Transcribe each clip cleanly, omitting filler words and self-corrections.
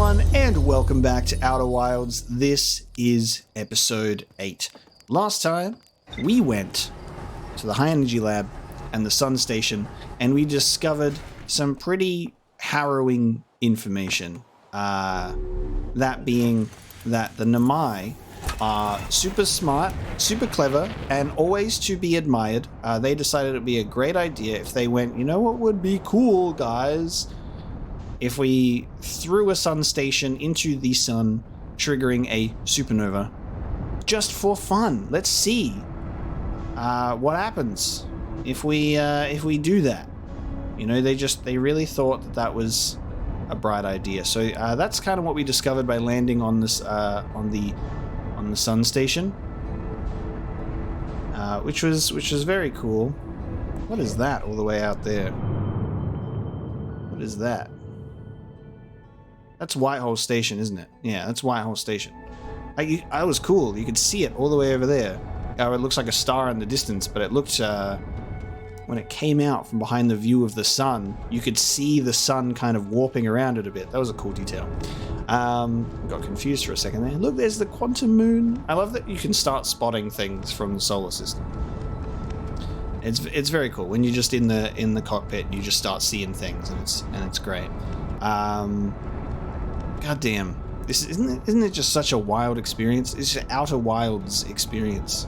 everyone, and welcome back to Outer Wilds. This is episode 8. Last time, we went to the High Energy Lab and the Sun Station, and we discovered some pretty harrowing information. That being that the Namai are super smart, super clever, and always to be admired. They decided it would be a great idea if they went, you know what would be cool, guys? If we threw a sun station into the sun, triggering a supernova, just for fun. Let's see what happens if we do that. You know, they really thought that was a bright idea. So that's kind of what we discovered by landing on this on the sun station, which was very cool. What is that all the way out there? What is that? That's Whitehall Station, isn't it? Yeah, that's Whitehall Station. I was cool. You could see it all the way over there. It looks like a star in the distance, but it looked, when it came out from behind the view of the sun, you could see the sun kind of warping around it a bit. That was a cool detail. Got confused for a second there. Look, there's the quantum moon. I love that you can start spotting things from the solar system. It's very cool. When you're just in the cockpit, you just start seeing things, and it's great. God damn. Isn't it just such a wild experience? It's just Outer Wilds experience.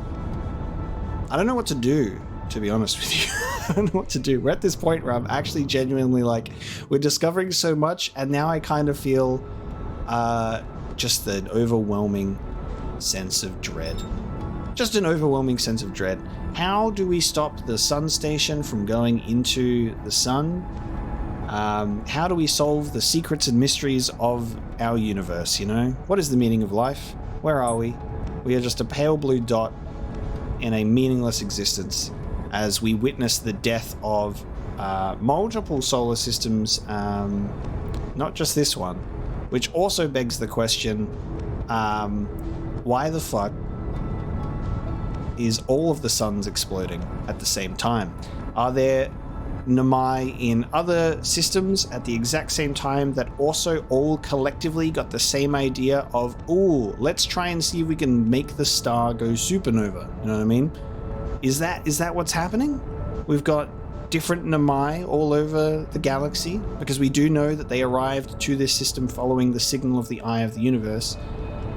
I don't know what to do, to be honest with you. I don't know what to do. We're at this point where I'm actually genuinely like, we're discovering so much, and now I kind of feel just an overwhelming sense of dread. Just an overwhelming sense of dread. How do we stop the sun station from going into the sun? How do we solve the secrets and mysteries of our universe, you know? What is the meaning of life? Where are we? We are just a pale blue dot in a meaningless existence as we witness the death of multiple solar systems, not just this one, which also begs the question, why the fuck is all of the suns exploding at the same time? Are there Namai in other systems at the exact same time that also all collectively got the same idea of, ooh, let's try and see if we can make the star go supernova? You know what I mean? Is that what's happening? We've got different Namai all over the galaxy, because we do know that they arrived to this system following the signal of the eye of the universe.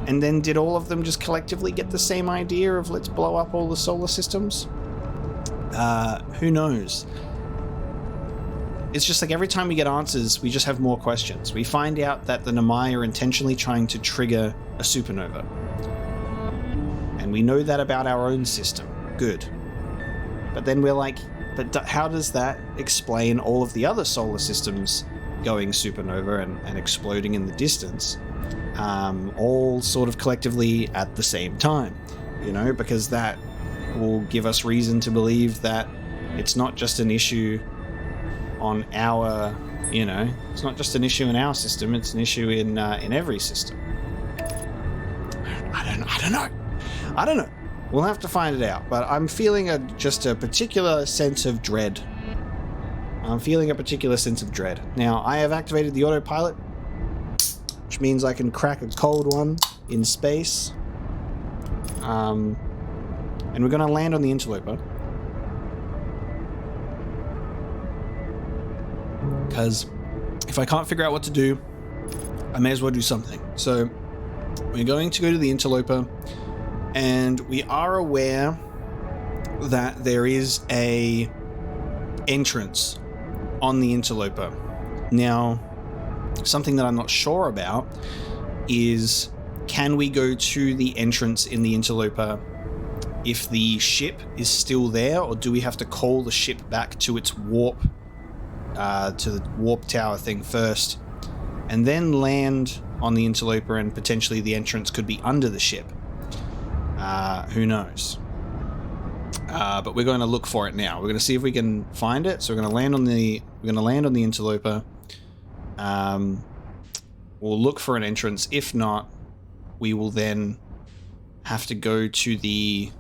And then did all of them just collectively get the same idea of let's blow up all the solar systems? Who knows? It's just like every time we get answers, we just have more questions. We find out that the Namai are intentionally trying to trigger a supernova. And we know that about our own system. Good. But then we're like, but how does that explain all of the other solar systems going supernova and exploding in the distance? All sort of collectively at the same time, you know, because that will give us reason to believe that it's not just an issue on our, you know, it's not just an issue in our system, it's an issue in every system. I don't know. We'll have to find it out, but I'm feeling just a particular sense of dread. Now, I have activated the autopilot, which means I can crack a cold one in space. And we're going to land on the Interloper. Because if I can't figure out what to do, I may as well do something. So we're going to go to the Interloper, and we are aware that there is a entrance on the Interloper. Now, something that I'm not sure about is, can we go to the entrance in the Interloper if the ship is still there, or do we have to call the ship back to its warp, to the warp tower thing first, and then land on the Interloper, and potentially the entrance could be under the ship? Who knows? But we're going to look for it now. We're going to see if we can find it. So we're going to land on the Interloper. We'll look for an entrance. If not, we will then have to go to the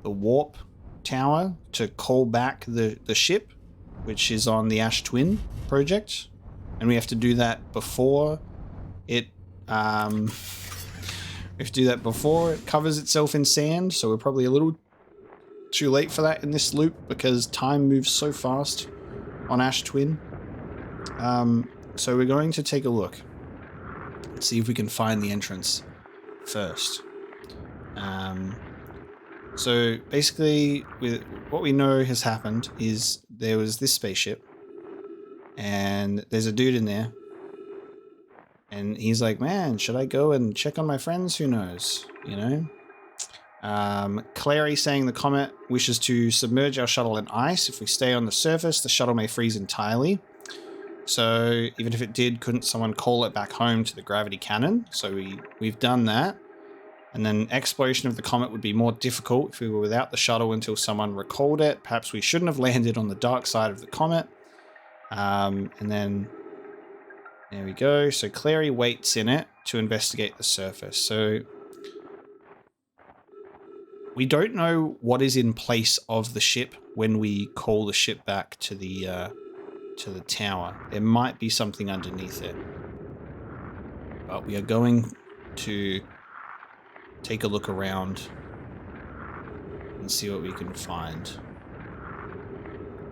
warp tower to call back the ship, which is on the Ash Twin project. and we have to do that before it we have to do that before it covers itself in sand, so we're probably a little too late for that in this loop because time moves so fast on Ash Twin. So we're going to take a look. Let's see if we can find the entrance first. So basically, with what we know has happened is there was this spaceship, and there's a dude in there, and he's like, man, should I go and check on my friends? Who knows, you know? Clary saying the comet wishes to submerge our shuttle in ice. If we stay on the surface, the shuttle may freeze entirely. So even if it did, couldn't someone call it back home to the gravity cannon? So we've done that. And then exploration of the comet would be more difficult if we were without the shuttle until someone recalled it. Perhaps we shouldn't have landed on the dark side of the comet. And then there we go. So Clary waits in it to investigate the surface. So we don't know what is in place of the ship when we call the ship back to the tower. There might be something underneath it. But we are going to take a look around and see what we can find.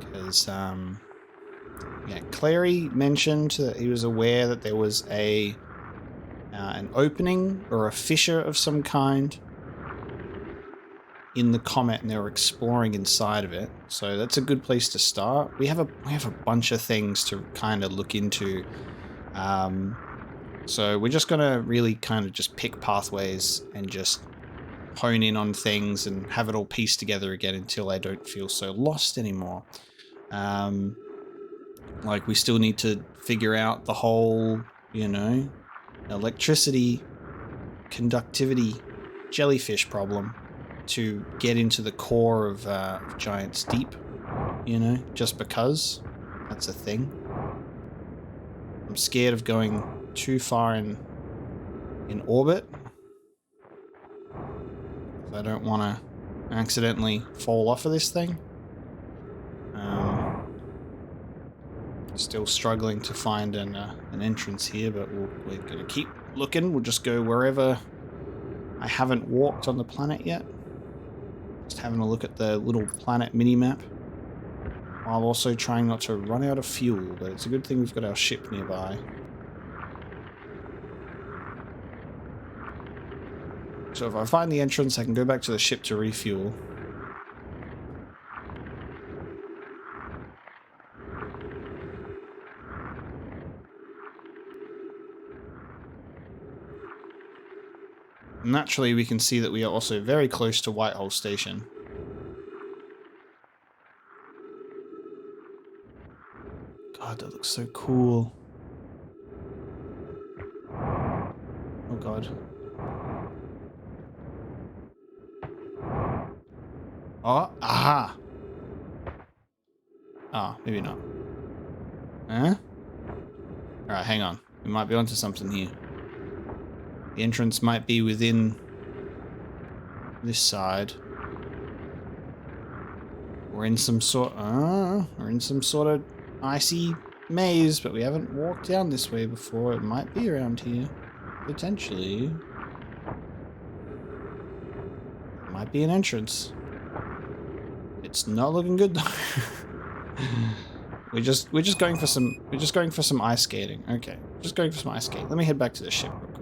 Because, yeah, Clary mentioned that he was aware that there was an opening or a fissure of some kind in the comet, and they were exploring inside of it. So that's a good place to start. We have a bunch of things to kind of look into. So we're just going to really kind of just pick pathways and just hone in on things and have it all pieced together again until I don't feel so lost anymore. Like, we still need to figure out the whole, you know, electricity, conductivity, jellyfish problem to get into the core of Giant's Deep, you know, just because that's a thing. I'm scared of going too far in orbit. I don't want to accidentally fall off of this thing. Still struggling to find an entrance here, but we're going to keep looking. We'll just go wherever I haven't walked on the planet yet. Just having a look at the little planet mini-map, while also trying not to run out of fuel, but it's a good thing we've got our ship nearby. So if I find the entrance, I can go back to the ship to refuel. Naturally, we can see that we are also very close to Whitehall Station. God, that looks so cool. Oh god. Oh, aha! Oh, maybe not. Huh? Alright, hang on. We might be onto something here. The entrance might be within this side. We're in some sort of icy maze, but we haven't walked down this way before. It might be around here. Potentially. It might be an entrance. It's not looking good though. we're just going for some ice skating. Okay. Just going for some ice skating. Let me head back to the ship real quick.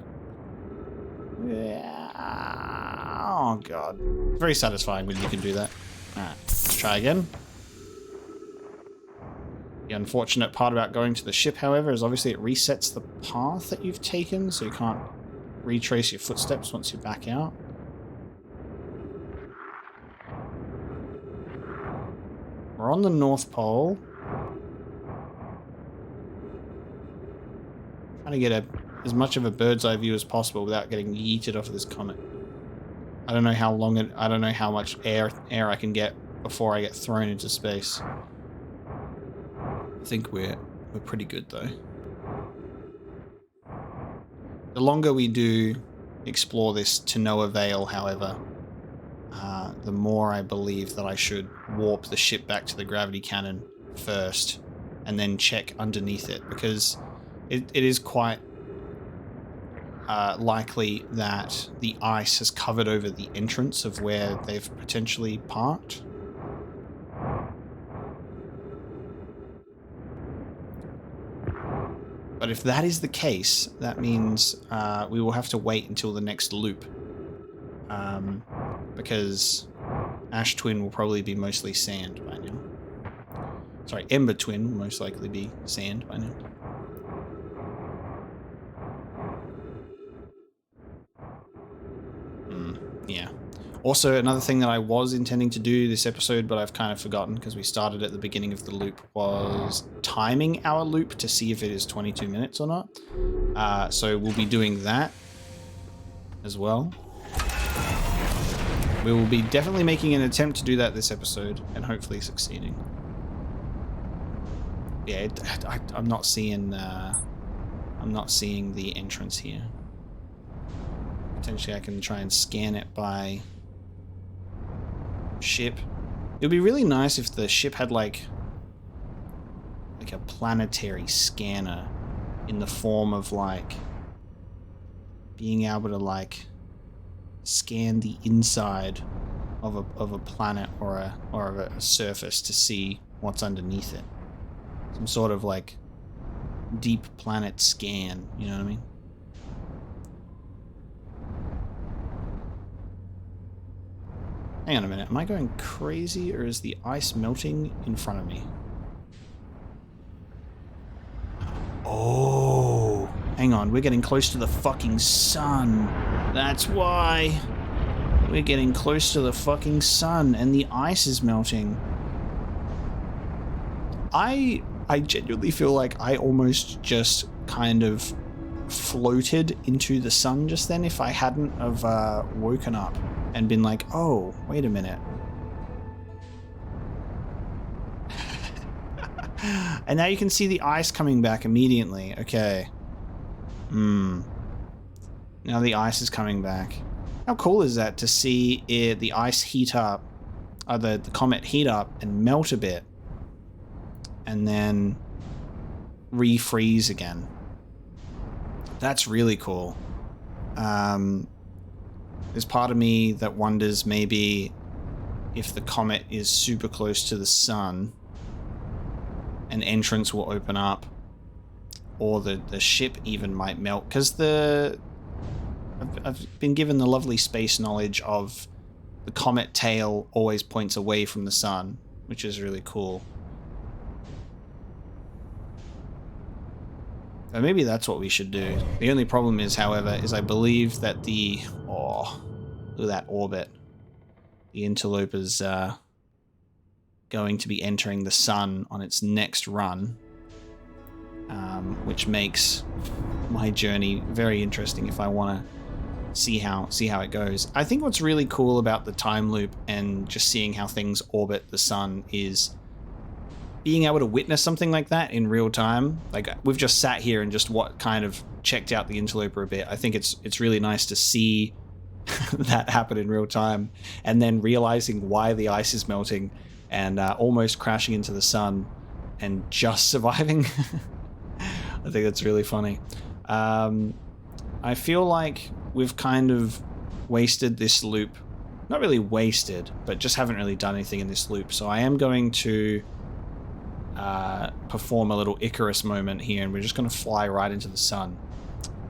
Yeah. Oh god. Very satisfying when you can do that. Alright. Let's try again. The unfortunate part about going to the ship, however, is obviously it resets the path that you've taken, so you can't retrace your footsteps once you're back out. We're on the North Pole. Trying to get as much of a bird's eye view as possible without getting yeeted off of this comet. I don't know how long I don't know how much air I can get before I get thrown into space. I think we're pretty good though. The longer we do explore this to no avail, however, the more I believe that I should warp the ship back to the gravity cannon first and then check underneath it, because it is quite likely that the ice has covered over the entrance of where they've potentially parked. But if that is the case, that means we will have to wait until the next loop. Because Ash Twin will probably be mostly sand by now. Sorry, Ember Twin will most likely be sand by now. Yeah. Also, another thing that I was intending to do this episode, but I've kind of forgotten because we started at the beginning of the loop, was timing our loop to see if it is 22 minutes or not. So we'll be doing that as well. We will be definitely making an attempt to do that this episode and hopefully succeeding. Yeah, I'm not seeing the entrance here. Potentially I can try and scan it by ship. It would be really nice if the ship had like a planetary scanner in the form of like being able to like scan the inside of a planet or a surface to see what's underneath it. Some sort of like deep planet scan, you know what I mean? Hang on a minute, am I going crazy or is the ice melting in front of me? Oh, hang on, we're getting close to the fucking sun. That's why. We're getting close to the fucking sun and the ice is melting. I genuinely feel like I almost just kind of floated into the sun just then if I hadn't have woken up and been like, oh, wait a minute. And now you can see the ice coming back immediately. Okay. Now the ice is coming back. How cool is that to see the ice heat up, the comet heat up and melt a bit, and then refreeze again. That's really cool. There's part of me that wonders maybe if the comet is super close to the sun, an entrance will open up, or the ship even might melt, because I've been given the lovely space knowledge of the comet tail always points away from the sun, which is really cool. But maybe that's what we should do. The only problem is, however, is I believe that look at that orbit. The Interloper's going to be entering the sun on its next run, which makes my journey very interesting if I want to see how it goes. I think what's really cool about the time loop and just seeing how things orbit the sun is being able to witness something like that in real time. Like, we've just sat here and just kind of checked out the Interloper a bit. I think it's really nice to see that happen in real time, and then realizing why the ice is melting and almost crashing into the sun and just surviving. I think that's really funny. I feel like we've kind of wasted this loop. Not really wasted, but just haven't really done anything in this loop. So I am going to perform a little Icarus moment here, and we're just going to fly right into the sun.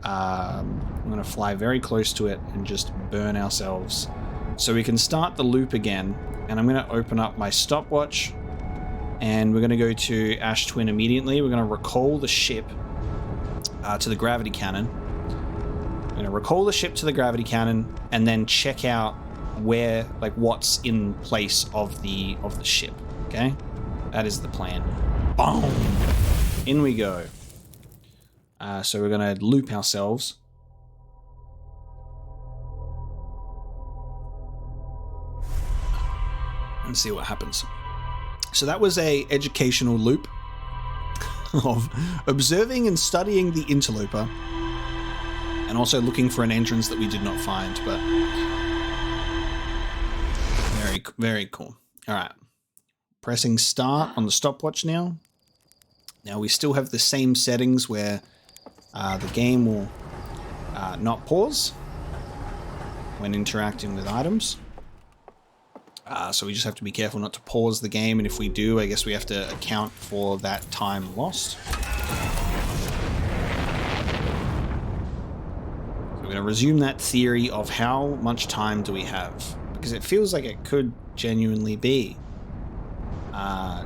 I'm going to fly very close to it and just burn ourselves. So we can start the loop again, and I'm going to open up my stopwatch, and we're going to go to Ash Twin immediately. We're going to recall the ship to the gravity cannon. We're going to recall the ship to the gravity cannon, and then check out what's in place of the ship. Okay, that is the plan. Boom! In we go. So we're going to loop ourselves. And see what happens. So that was a educational loop of observing and studying the Interloper, and also looking for an entrance that we did not find, but very, very cool. All right, pressing start on the stopwatch now. Now we still have the same settings where The game will not pause when interacting with items. So we just have to be careful not to pause the game, and if we do, I guess we have to account for that time lost. So we're going to resume that theory of how much time do we have, because it feels like it could genuinely be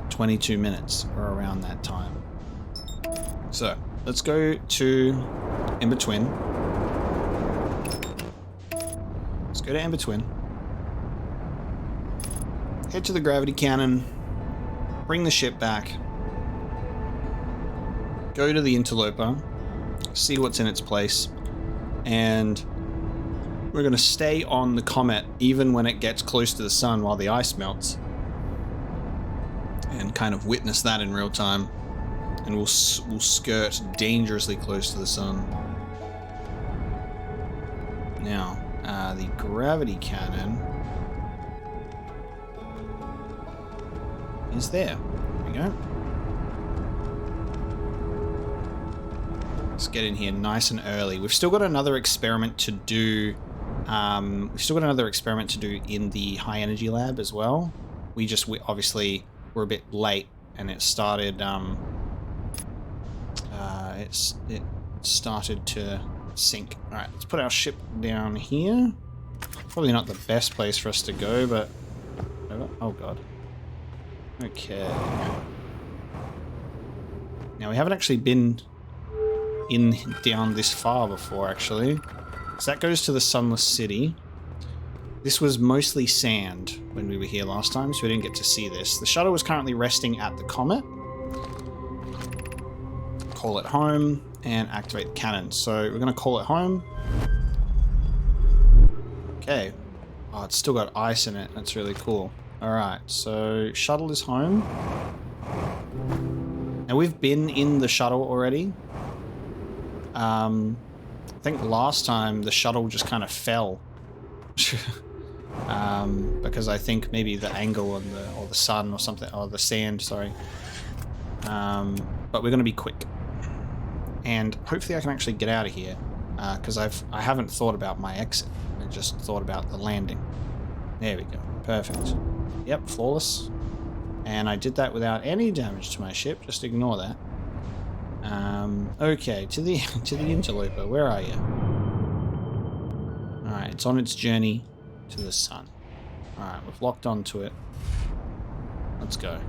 22 minutes or around that time. So let's go to In Between. Let's go to In Between. Head to the gravity cannon. Bring the ship back. Go to the Interloper. See what's in its place. And we're going to stay on the comet even when it gets close to the sun while the ice melts. And kind of witness that in real time. And we'll skirt dangerously close to the sun. Now, the gravity cannon is there. There we go. Let's get in here nice and early. We've still got another experiment to do. We've still got another experiment to do in the high energy lab as well. We obviously were a bit late, and it started. It started to sink. All right, let's put our ship down here. Probably not the best place for us to go, but whatever. Oh god. Okay. Now we haven't actually been down this far before, actually. So that goes to the Sunless City. This was mostly sand when we were here last time, so we didn't get to see this. The shuttle is currently resting at the comet. Call it home and activate the cannon. So we're going to call it home. Okay. Oh, it's still got ice in it. That's really cool. Alright, so shuttle is home. Now we've been in the shuttle already. I think last time the shuttle just kind of fell. Because I think maybe the angle or the sun or something, or the sand, sorry. But we're going to be quick. And hopefully I can actually get out of here. Because I haven't thought about my exit. I just thought about the landing. There we go. Perfect. Yep, flawless. And I did that without any damage to my ship. Just ignore that. Okay, to the Interloper. Where are you? Alright, it's on its journey to the sun. Alright, we've locked onto it. Let's go.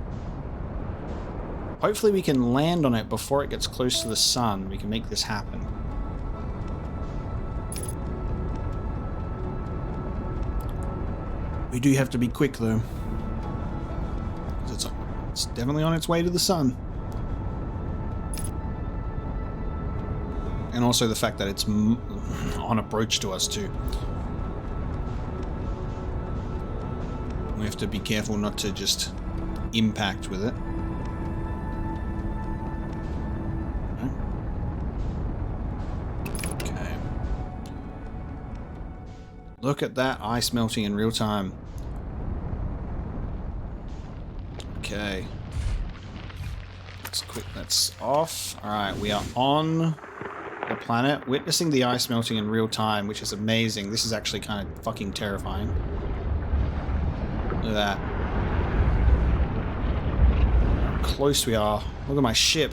Hopefully we can land on it before it gets close to the sun. We can make this happen. We do have to be quick, though. It's definitely on its way to the sun. And also the fact that it's on approach to us, too. We have to be careful not to just impact with it. Okay. Look at that ice melting in real time. Okay. Let's quit. That's off. Alright, we are on the planet, witnessing the ice melting in real time, which is amazing. This is actually kind of fucking terrifying. Look at that. How close we are. Look at my ship.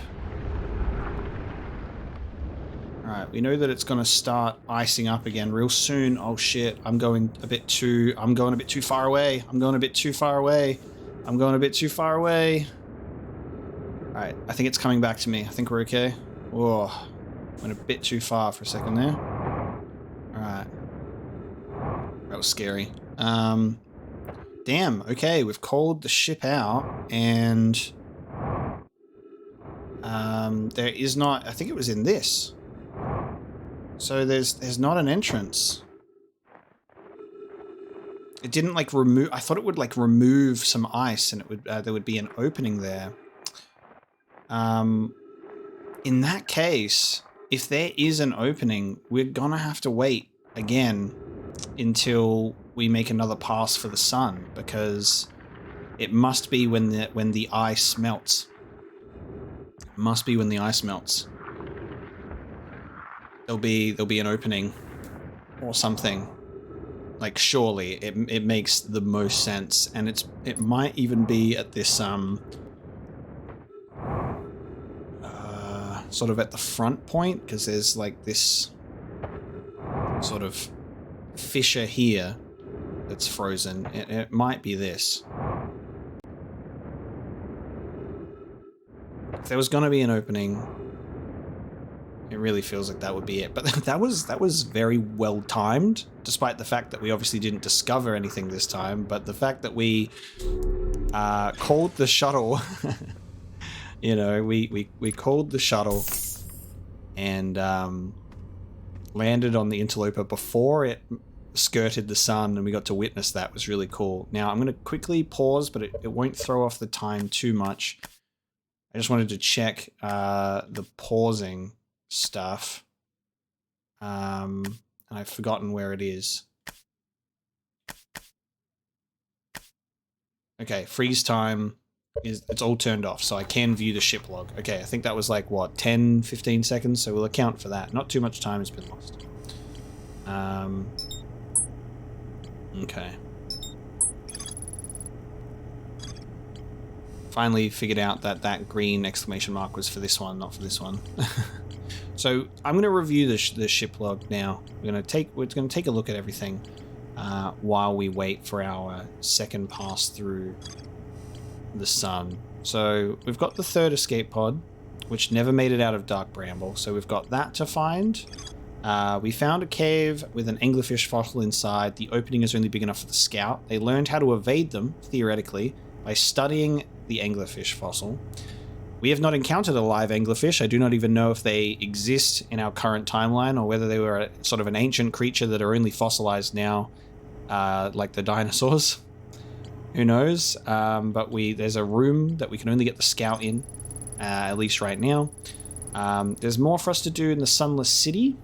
Alright, we know that it's gonna start icing up again real soon. Oh shit, I'm going a bit too far away. I'm going a bit too far away. Alright, I think it's coming back to me. I think we're okay. Whoa. Went a bit too far for a second there. Alright. That was scary. Damn, okay, we've called the ship out, and there is not, I think it was in this. So there's not an entrance. It didn't like remove, I thought it would like remove some ice and it would there would be an opening there. In that case, if there is an opening, we're gonna have to wait again until we make another pass for the sun, because it must be when the ice melts. It must be when the ice melts. there'll be an opening or something. Like, surely it makes the most sense, and it might even be at this sort of at the front point, because there's like this sort of fissure here that's frozen. It might be this. If there was going to be an opening, it really feels like that would be it. But that was very well timed, despite the fact that we obviously didn't discover anything this time. But the fact that we called the shuttle, you know, we called the shuttle and landed on the Interloper before it skirted the sun, and we got to witness that was really cool. Now I'm going to quickly pause, but it won't throw off the time too much. I just wanted to check the pausing stuff. And I've forgotten where it is. Okay, freeze time it's all turned off, so I can view the ship log. Okay, I think that was like, what, 10, 15 seconds? So we'll account for that. Not too much time has been lost. Okay. Finally figured out that that green exclamation mark was for this one, not for this one. So I'm going to review the ship log now. We're going to take a look at everything while we wait for our second pass through the sun. So we've got the third escape pod, which never made it out of Dark Bramble. So we've got that to find. We found a cave with an anglerfish fossil inside. The opening is only big enough for the scout. They learned how to evade them, theoretically, by studying the anglerfish fossil. We have not encountered a live anglerfish. I do not even know if they exist in our current timeline, or whether they were a, sort of an ancient creature that are only fossilized now, like the dinosaurs. Who knows? But there's a room that we can only get the scout in, at least right now. There's more for us to do in the Sunless City.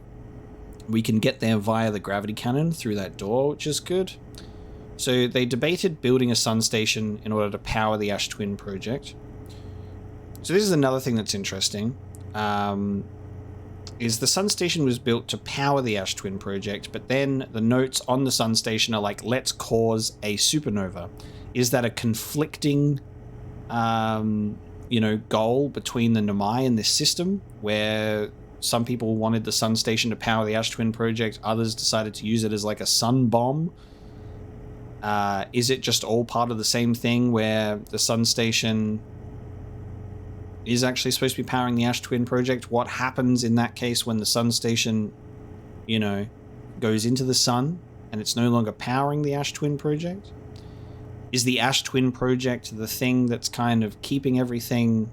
We can get there via the gravity cannon through that door, which is good. So they debated building a sun station in order to power the Ash Twin project. So this is another thing that's interesting. Is the sun station was built to power the Ash Twin project, but then the notes on the sun station are like, let's cause a supernova. Is that a conflicting, goal between the Nomai and this system, where some people wanted the sun station to power the Ash Twin project, others decided to use it as like a sun bomb? Is it just all part of the same thing, where the sun station is actually supposed to be powering the Ash Twin project? What happens in that case when the sun station, goes into the sun and it's no longer powering the Ash Twin project? Is the Ash Twin project the thing that's kind of keeping everything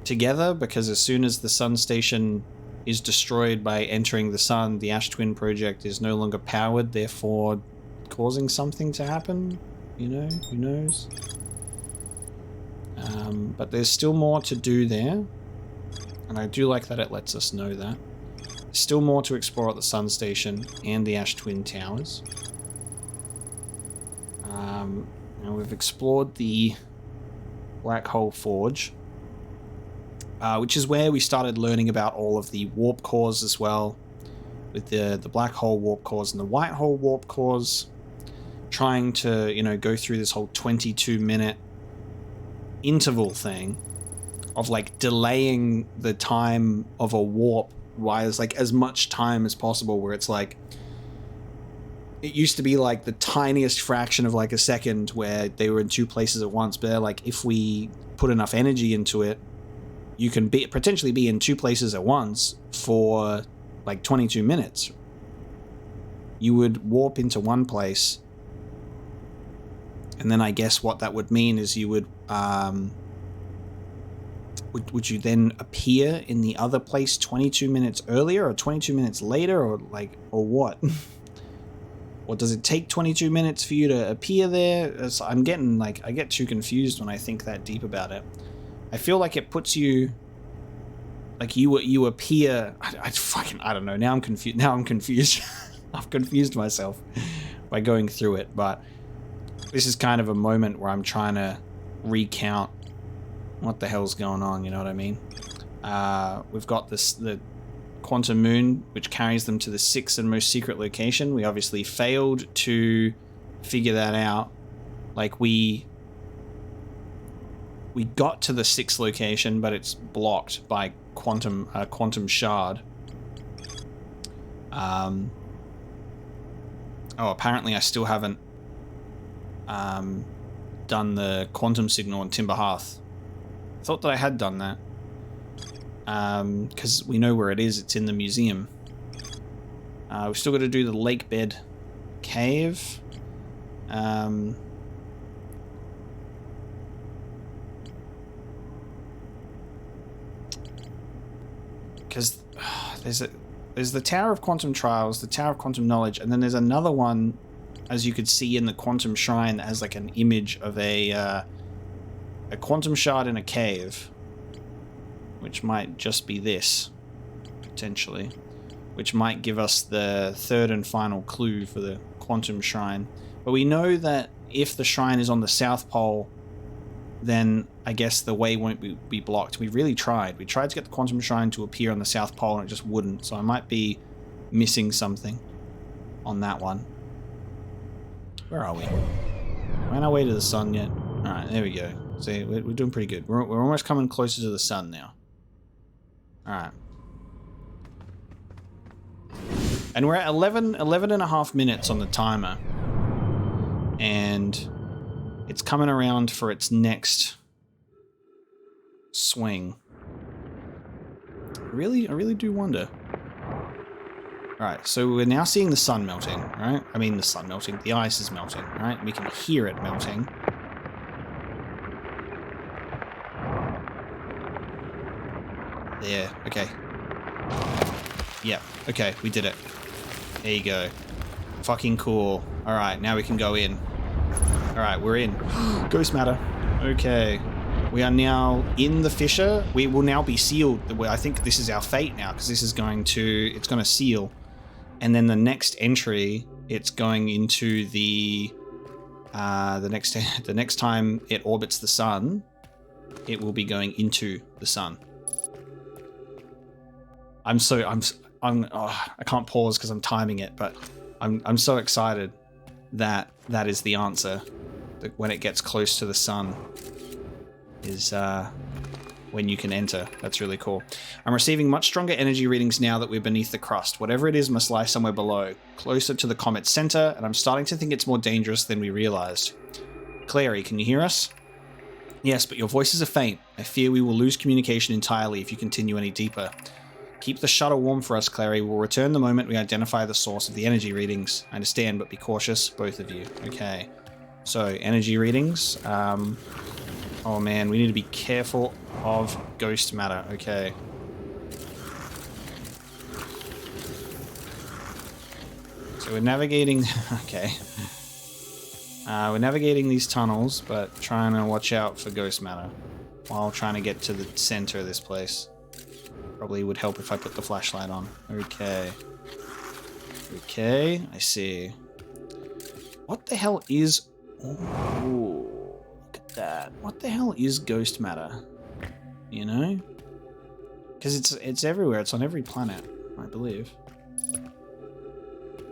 together? Because as soon as the sun station is destroyed by entering the sun, the Ash Twin project is no longer powered, therefore causing something to happen? Who knows? But there's still more to do there, and I do like that it lets us know that. There's still more to explore at the sun station and the Ash Twin towers. Now we've explored the Black Hole Forge, which is where we started learning about all of the warp cores as well, with the Black Hole warp cores and the White Hole warp cores, trying to, go through this whole 22-minute interval thing of like delaying the time of a warp by as much time as possible, where it's like, it used to be like the tiniest fraction of like a second where they were in two places at once, but like, if we put enough energy into it, you can potentially be in two places at once for like 22 minutes. You would warp into one place, and then I guess what that would mean is you would you then appear in the other place 22 minutes earlier or 22 minutes later, or what? Or does it take 22 minutes for you to appear there? I get too confused when I think that deep about it. I feel like it puts you, like you appear. I don't know. Now I'm confused. I've confused myself by going through it, but this is kind of a moment where I'm trying to recount what the hell's going on, you know what I mean? We've got the quantum moon, which carries them to the 6th and most secret location. We obviously failed to figure that out. Like, we got to the 6th location, but it's blocked by quantum shard. Oh, apparently I still haven't done the quantum signal on Timber Hearth. I thought that I had done that. Because we know where it is. It's in the museum. We've still got to do the lake bed cave. Because there's the Tower of Quantum Trials, the Tower of Quantum Knowledge, and then there's another one, as you could see in the Quantum Shrine, that has like an image of a quantum shard in a cave, which might just be this, potentially, which might give us the 3rd and final clue for the Quantum Shrine. But we know that if the shrine is on the South Pole, then I guess the way won't be blocked. We really tried. We tried to get the Quantum Shrine to appear on the South Pole and it just wouldn't. So I might be missing something on that one. Where are we? We're on our way to the sun yet? Alright, there we go. See, we're doing pretty good. We're almost coming closer to the sun now. Alright. And we're at 11 and a half minutes on the timer. And it's coming around for its next swing. I really do wonder. Alright, so we're now seeing the sun melting, right? I mean the sun melting, the ice is melting, right? We can hear it melting. There, okay. Yep, okay, we did it. There you go. Fucking cool. Alright, now we can go in. Alright, we're in. Ghost matter. Okay. We are now in the fissure. We will now be sealed. I think this is our fate now, because this is going to... It's going to seal. And then the next entry, it's going into the next time it orbits the sun, it will be going into the sun. I can't pause because I'm timing it, but I'm so excited that that is the answer. That when it gets close to the sun is when you can enter. That's really cool. I'm receiving much stronger energy readings now that we're beneath the crust. Whatever it is must lie somewhere below, closer to the comet's center, and I'm starting to think it's more dangerous than we realized. Clary, can you hear us? Yes, but your voices are faint. I fear we will lose communication entirely if you continue any deeper. Keep the shuttle warm for us, Clary. We'll return the moment we identify the source of the energy readings. I understand, but be cautious, both of you. Okay. So, energy readings. Oh man, we need to be careful of ghost matter. Okay. So we're navigating... Okay. We're navigating these tunnels, but trying to watch out for ghost matter while trying to get to the center of this place. Probably would help if I put the flashlight on. Okay. Okay, I see. What the hell is... Ooh, look at that. What the hell is ghost matter? You know? Because it's everywhere. It's on every planet, I believe.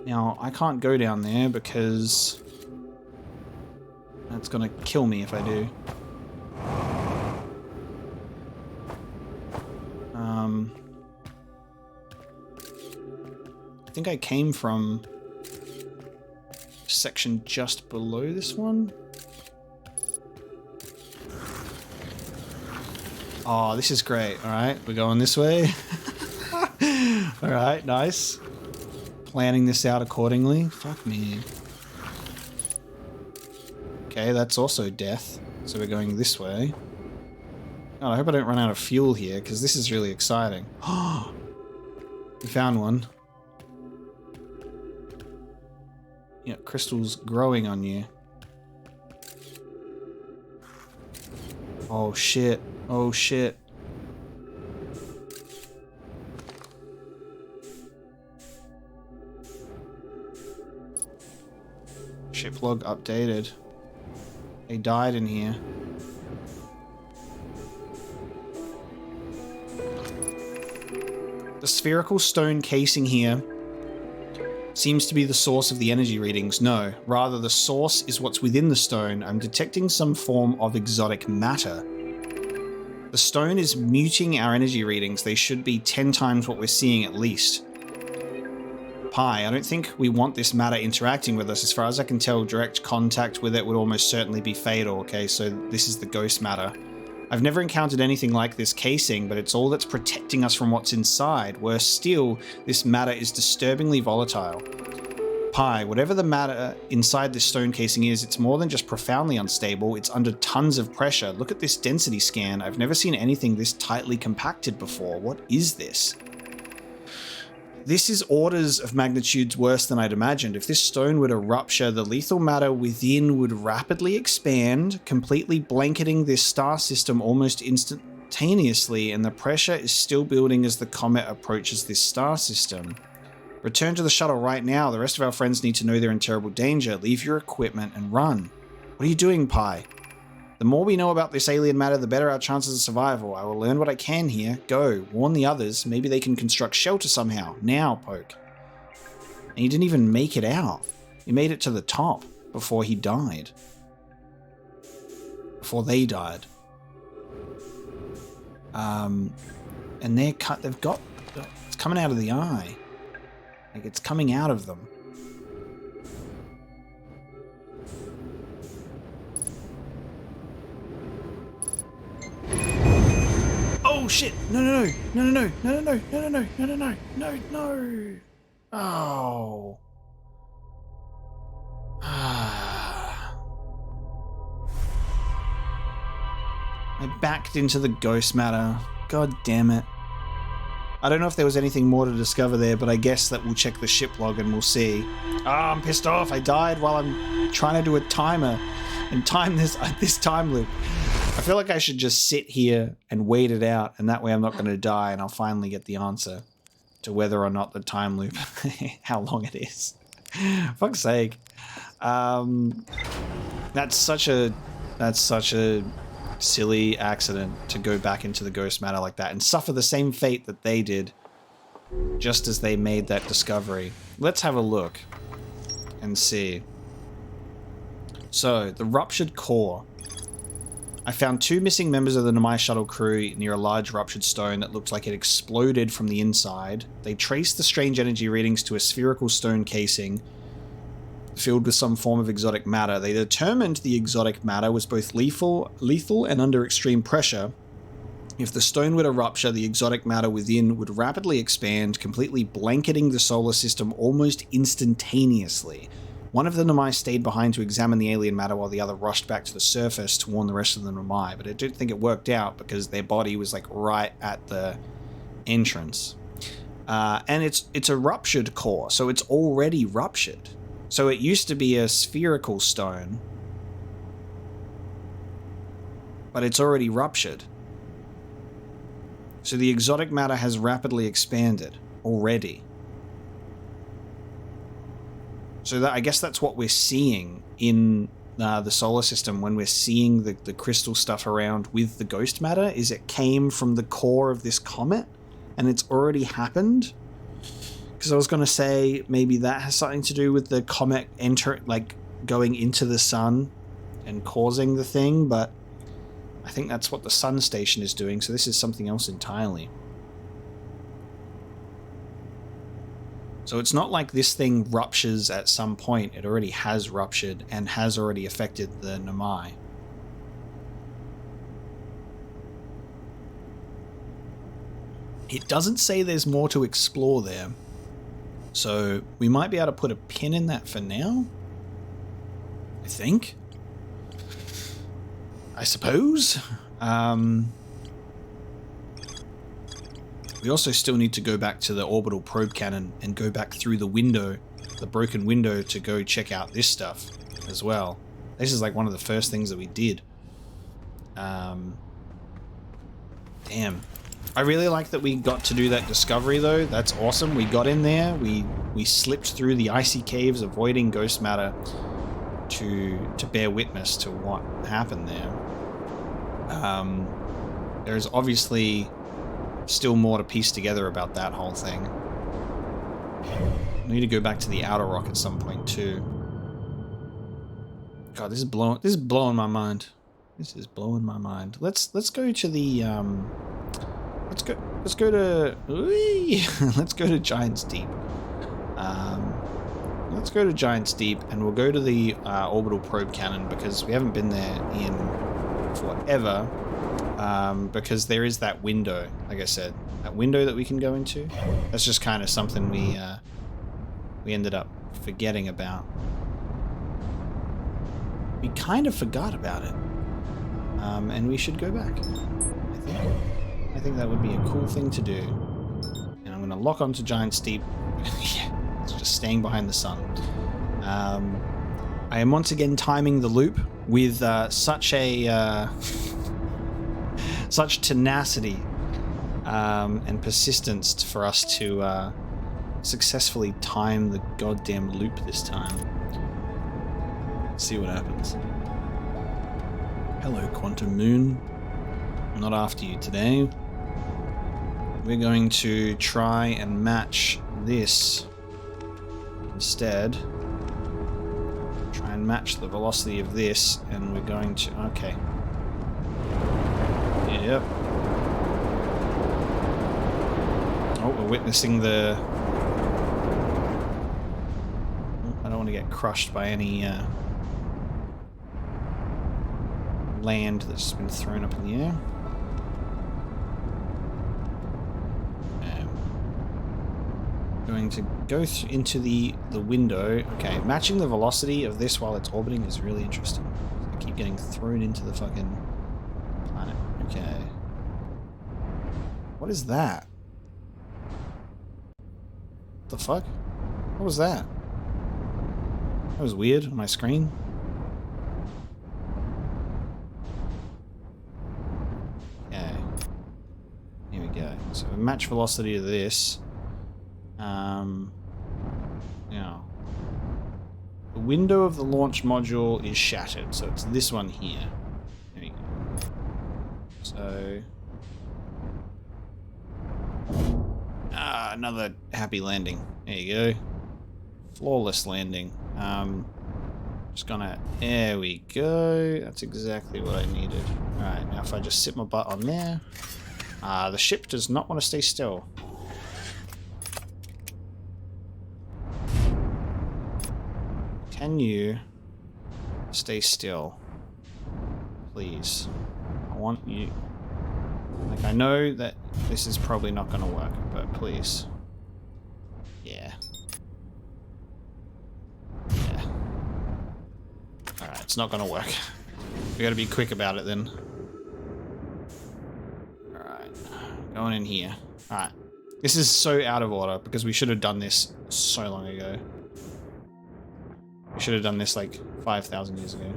Now, I can't go down there because... that's gonna kill me if I do. I think I came from a section just below this one. Oh, this is great. Alright, we're going this way. Alright, nice. Planning this out accordingly. Fuck me. Okay, that's also death. So we're going this way. God, I hope I don't run out of fuel here, because this is really exciting. We found one. Yeah, crystals growing on you. Oh shit. Oh shit. Ship log updated. They died in here. The spherical stone casing here seems to be the source of the energy readings. No, rather the source is what's within the stone. I'm detecting some form of exotic matter. The stone is muting our energy readings. They should be 10 times what we're seeing at least. Pi, I don't think we want this matter interacting with us. As far as I can tell, direct contact with it would almost certainly be fatal. Okay, so this is the ghost matter. I've never encountered anything like this casing, but it's all that's protecting us from what's inside. Worse still, this matter is disturbingly volatile. Pi, whatever the matter inside this stone casing is, it's more than just profoundly unstable, it's under tons of pressure. Look at this density scan. I've never seen anything this tightly compacted before. What is this? This is orders of magnitudes worse than I'd imagined. If this stone were to rupture, the lethal matter within would rapidly expand, completely blanketing this star system almost instantaneously, and the pressure is still building as the comet approaches this star system. Return to the shuttle right now. The rest of our friends need to know they're in terrible danger. Leave your equipment and run. What are you doing, Pi? The more we know about this alien matter, the better our chances of survival. I will learn what I can here. Go. Warn the others. Maybe they can construct shelter somehow. Now, Poke. And he didn't even make it out. He made it to the top before he died. Before they died. And they've got... It's coming out of the eye. Like, it's coming out of them. Oh shit! No, no, no, no, no, no, no, no, no, no, no, no, no, no, no. Oh. I backed into the ghost matter. God damn it. I don't know if there was anything more to discover there, but I guess that we'll check the ship log and we'll see. Ah, I'm pissed off. I died while I'm trying to do a timer and time this time loop. I feel like I should just sit here and wait it out, and that way I'm not going to die, and I'll finally get the answer to whether or not the time loop, how long it is. Fuck's sake. That's such a silly accident to go back into the ghost matter like that and suffer the same fate that they did just as they made that discovery. Let's have a look and see. So, the ruptured core. I found 2 missing members of the Namai shuttle crew near a large ruptured stone that looked like it exploded from the inside. They traced the strange energy readings to a spherical stone casing filled with some form of exotic matter. They determined the exotic matter was both lethal and under extreme pressure. If the stone were to rupture, the exotic matter within would rapidly expand, completely blanketing the solar system almost instantaneously. One of the Namai stayed behind to examine the alien matter while the other rushed back to the surface to warn the rest of the Namai, but I don't think it worked out because their body was like right at the entrance. And it's a ruptured core, so it's already ruptured. So it used to be a spherical stone, but it's already ruptured. So the exotic matter has rapidly expanded already. So I guess that's what we're seeing in the solar system when we're seeing the crystal stuff around with the ghost matter, is it came from the core of this comet and it's already happened. Because I was going to say maybe that has something to do with the comet going into the sun and causing the thing, but I think that's what the sun station is doing, so this is something else entirely. So it's not like this thing ruptures at some point. It already has ruptured and has already affected the Namai. It doesn't say there's more to explore there. So we might be able to put a pin in that for now. I think. I suppose. We also still need to go back to the orbital probe cannon and go back through the window, the broken window, to go check out this stuff as well. This is like one of the first things that we did. Damn. I really like that we got to do that discovery though. That's awesome. We got in there, we slipped through the icy caves, avoiding ghost matter to bear witness to what happened there. There's obviously still more to piece together about that whole thing. I need to go back to the outer rock at some point too. God, this is blowing my mind. This is blowing my mind. Let's go to the let's go to let's go to Giant's Deep. Let's go to Giant's Deep, and we'll go to the orbital probe cannon because we haven't been there in forever. Because there is that window, like I said, that window that we can go into. That's just kind of something we ended up forgetting about. We kind of forgot about it, and we should go back. I think that would be a cool thing to do. And I'm going to lock onto Giant's Deep. Yeah, it's just staying behind the sun. I am once again timing the loop with such tenacity and persistence for us to successfully time the goddamn loop this time. Let's see what happens. Hello, Quantum Moon. I'm not after you today. We're going to try and match this instead. Try and match the velocity of this, and we're going to... Okay. Yep. Oh, we're witnessing the... I don't want to get crushed by any land that's just been thrown up in the air. Going to go into the window. Okay, matching the velocity of this while it's orbiting is really interesting. I keep getting thrown into the fucking planet. Okay. What is that? What the fuck? What was that? That was weird on my screen. Okay. Here we go. So match velocity of this. Now, the window of the launch module is shattered, so it's this one here. There you go. So, another happy landing. There you go. Flawless landing. Just gonna, there we go. That's exactly what I needed. Alright, now if I just sit my butt on there. The ship does not want to stay still. Can you stay still? Please. I want you... Like, I know that this is probably not going to work, but please. Yeah. Yeah. Alright, it's not going to work. We gotta be quick about it then. Alright. Going in here. Alright. This is so out of order because we should have done this so long ago. We should have done this like 5,000 years ago.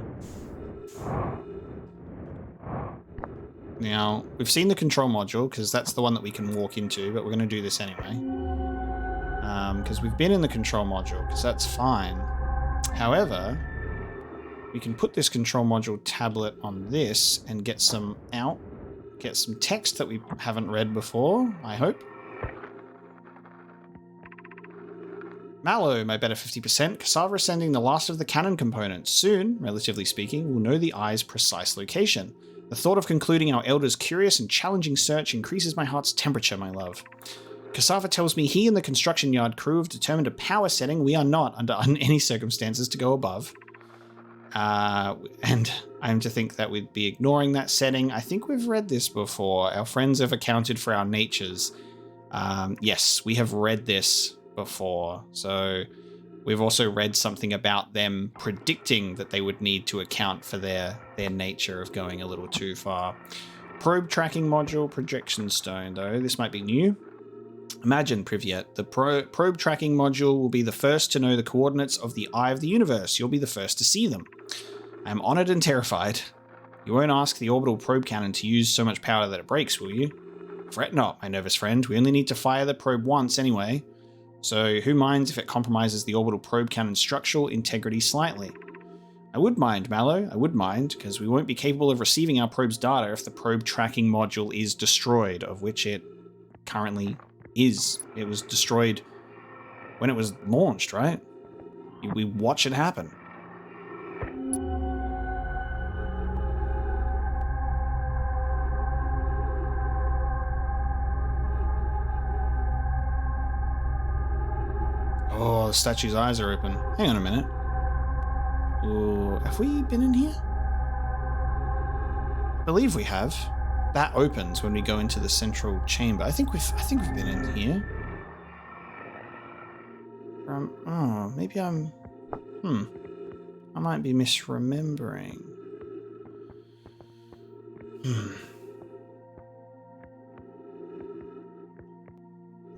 Now, we've seen the control module, because that's the one that we can walk into, but we're going to do this anyway. Because we've been in the control module, because that's fine. However, we can put this control module tablet on this and get some text that we haven't read before, I hope. Mallow, my better 50%. Cassava is sending the last of the cannon components. Soon, relatively speaking, we'll know the eye's precise location. The thought of concluding our elder's curious and challenging search increases my heart's temperature, my love. Cassava tells me he and the construction yard crew have determined a power setting we are not, under any circumstances, to go above. And I am to think that we'd be ignoring that setting. I think we've read this before. Our friends have accounted for our natures. Yes, we have read this before. So we've also read something about them predicting that they would need to account for their nature of going a little too far. Probe tracking module, projection stone, though. This might be new. Imagine, Privyet, the probe tracking module will be the first to know the coordinates of the eye of the universe. You'll be the first to see them. I am honored and terrified. You won't ask the orbital probe cannon to use so much power that it breaks, will you? Fret not, my nervous friend. We only need to fire the probe once anyway. So who minds if it compromises the orbital probe cannon's structural integrity slightly? I would mind, Mallow. I would mind, because we won't be capable of receiving our probe's data if the probe tracking module is destroyed, of which it currently is. It was destroyed when it was launched, right? We watch it happen. Oh, the statue's eyes are open. Hang on a minute. Ooh, have we been in here? I believe we have. That opens when we go into the central chamber. I think we've been in here. Oh, maybe I might be misremembering.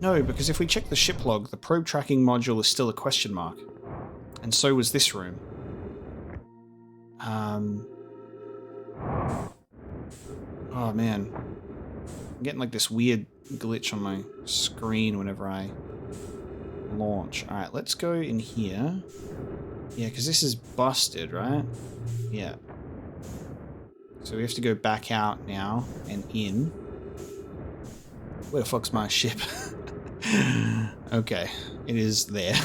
No, because if we check the ship log, the probe tracking module is still a question mark. And so was this room. Oh man. I'm getting like this weird glitch on my screen whenever I launch. Alright, let's go in here. Yeah, because this is busted, right? Yeah. So we have to go back out now and in. Where the fuck's my ship? Okay, it is there.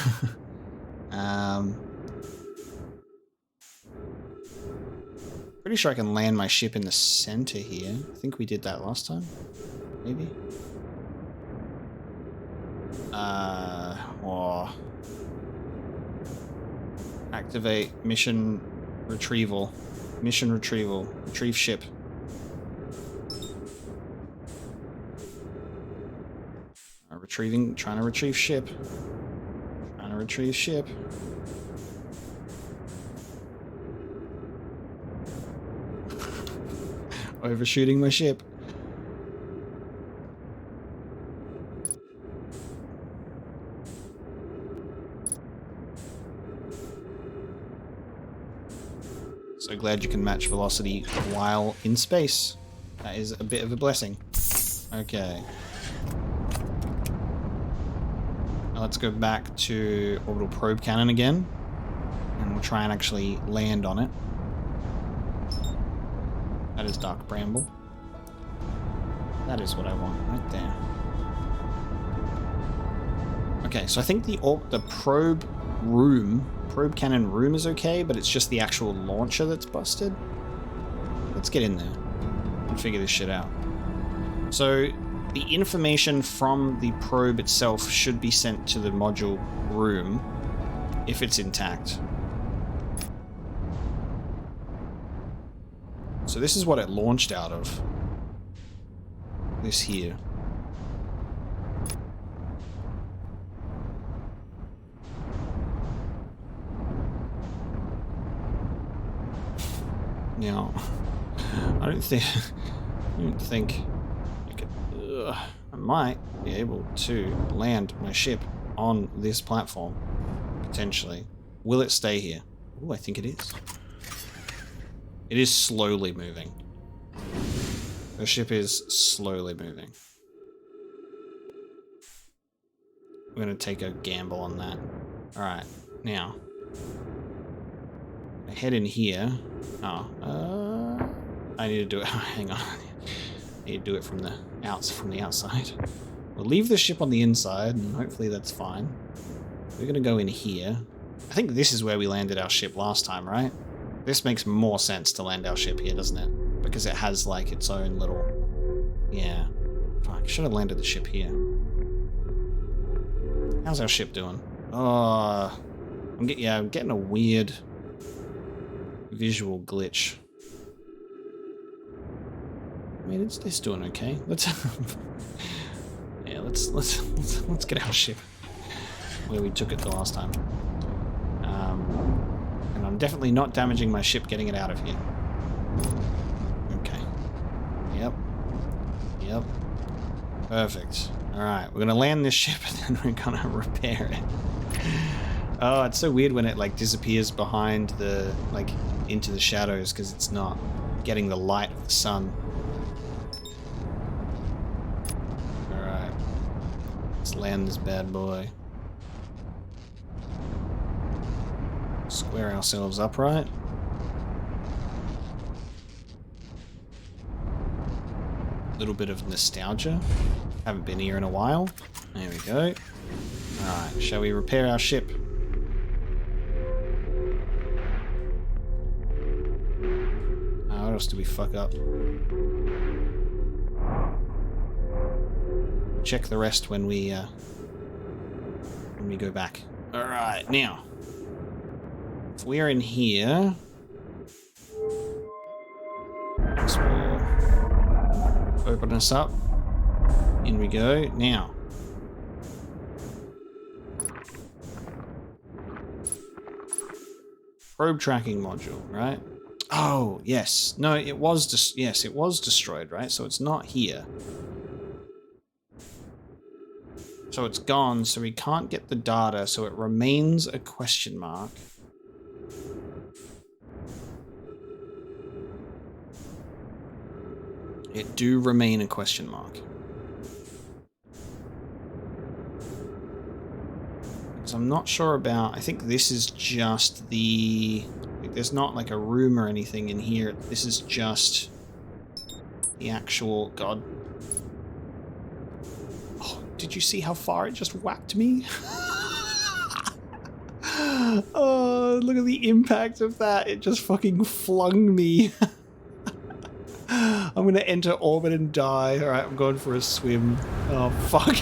Pretty sure I can land my ship in the center here. I think we did that last time. Maybe. Activate mission retrieval. Mission retrieval. Retrieve ship. Trying to retrieve ship. Trying to retrieve ship. Overshooting my ship. So glad you can match velocity while in space. That is a bit of a blessing. Okay. Now let's go back to orbital probe cannon again. And we'll try and actually land on it. That is Dark Bramble. That is what I want right there. Okay, so I think the probe cannon room is okay, but it's just the actual launcher that's busted. Let's get in there and figure this shit out. So the information from the probe itself should be sent to the module room if it's intact. So this is what it launched out of. This here. Now, I don't think I could. I might be able to land my ship on this platform potentially. Will it stay here? Oh, I think it is. It is slowly moving. The ship is slowly moving. I'm going to take a gamble on that. Alright, now. I head in here. Oh, I need to do it. Hang on. I need to do it from the outside. We'll leave the ship on the inside, and hopefully that's fine. We're going to go in here. I think this is where we landed our ship last time, right? This makes more sense to land our ship here, doesn't it? Because it has, like, its own little... Yeah. Fuck, I should have landed the ship here. How's our ship doing? Oh... I'm getting a weird... visual glitch. I mean, it's doing okay. Let's get our ship where we took it the last time. And I'm definitely not damaging my ship getting it out of here. Okay. Yep. Perfect. Alright, we're gonna land this ship and then we're gonna repair it. Oh, it's so weird when it like disappears behind the, like, into the shadows because it's not getting the light of the sun. Alright. Let's land this bad boy. Square ourselves upright. Little bit of nostalgia. Haven't been here in a while. There we go. Alright, shall we repair our ship? What else do we fuck up? Check the rest when we go back. Alright, now. If we're in here... this will open us up. In we go. Now. Probe tracking module, right? Oh, yes. No, it was yes, it was destroyed, right? So it's not here. So it's gone, so we can't get the data, so it remains a question mark. It do remain a question mark. So I'm not sure about... I think this is just the... like, there's not like a room or anything in here. This is just the actual... God. Oh, did you see how far it just whacked me? Oh, look at the impact of that. It just fucking flung me. I'm gonna enter orbit and die. Alright, I'm going for a swim. Oh, fuck.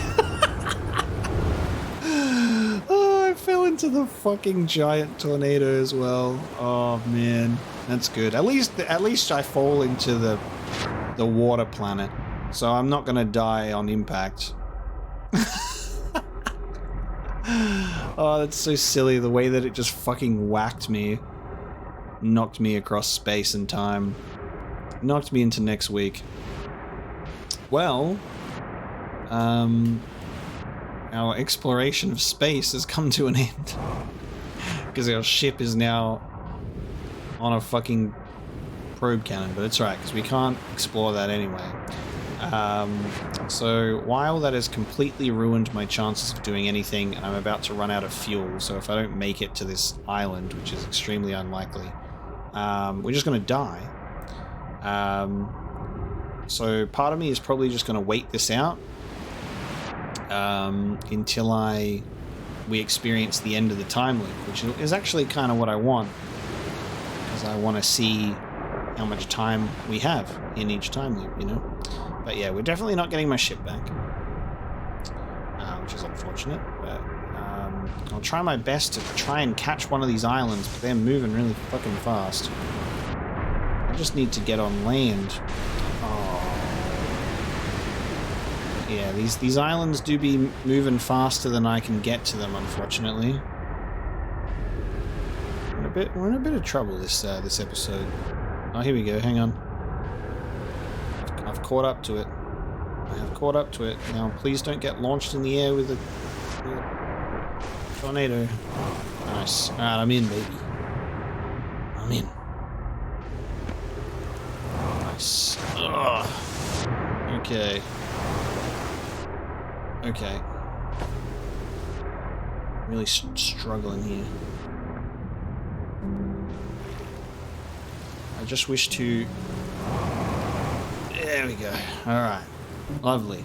Fell into the fucking giant tornado as well. Oh man, that's good. At least I fall into the water planet, so I'm not gonna die on impact. Oh, that's so silly. The way that it just fucking whacked me, knocked me across space and time, knocked me into next week. Well, our exploration of space has come to an end. Because our ship is now on a fucking probe cannon. But it's right, because we can't explore that anyway. So while that has completely ruined my chances of doing anything, and I'm about to run out of fuel, so if I don't make it to this island, which is extremely unlikely, we're just going to die. So part of me is probably just going to wait this out. Until we experience the end of the time loop, which is actually kind of what I want, because I want to see how much time we have in each time loop, you know? But yeah, we're definitely not getting my ship back, which is unfortunate, but I'll try my best to try and catch one of these islands, but they're moving really fucking fast. I just need to get on land. Yeah, these islands do be moving faster than I can get to them, unfortunately. We're in a bit of trouble this episode. Oh, here we go. Hang on. I've caught up to it. I have caught up to it. Now, please don't get launched in the air with a tornado. Nice. All right, I'm in, baby. I'm in. Nice. Ugh. Okay. Okay. Really struggling here. I just wish to... There we go. Alright. Lovely.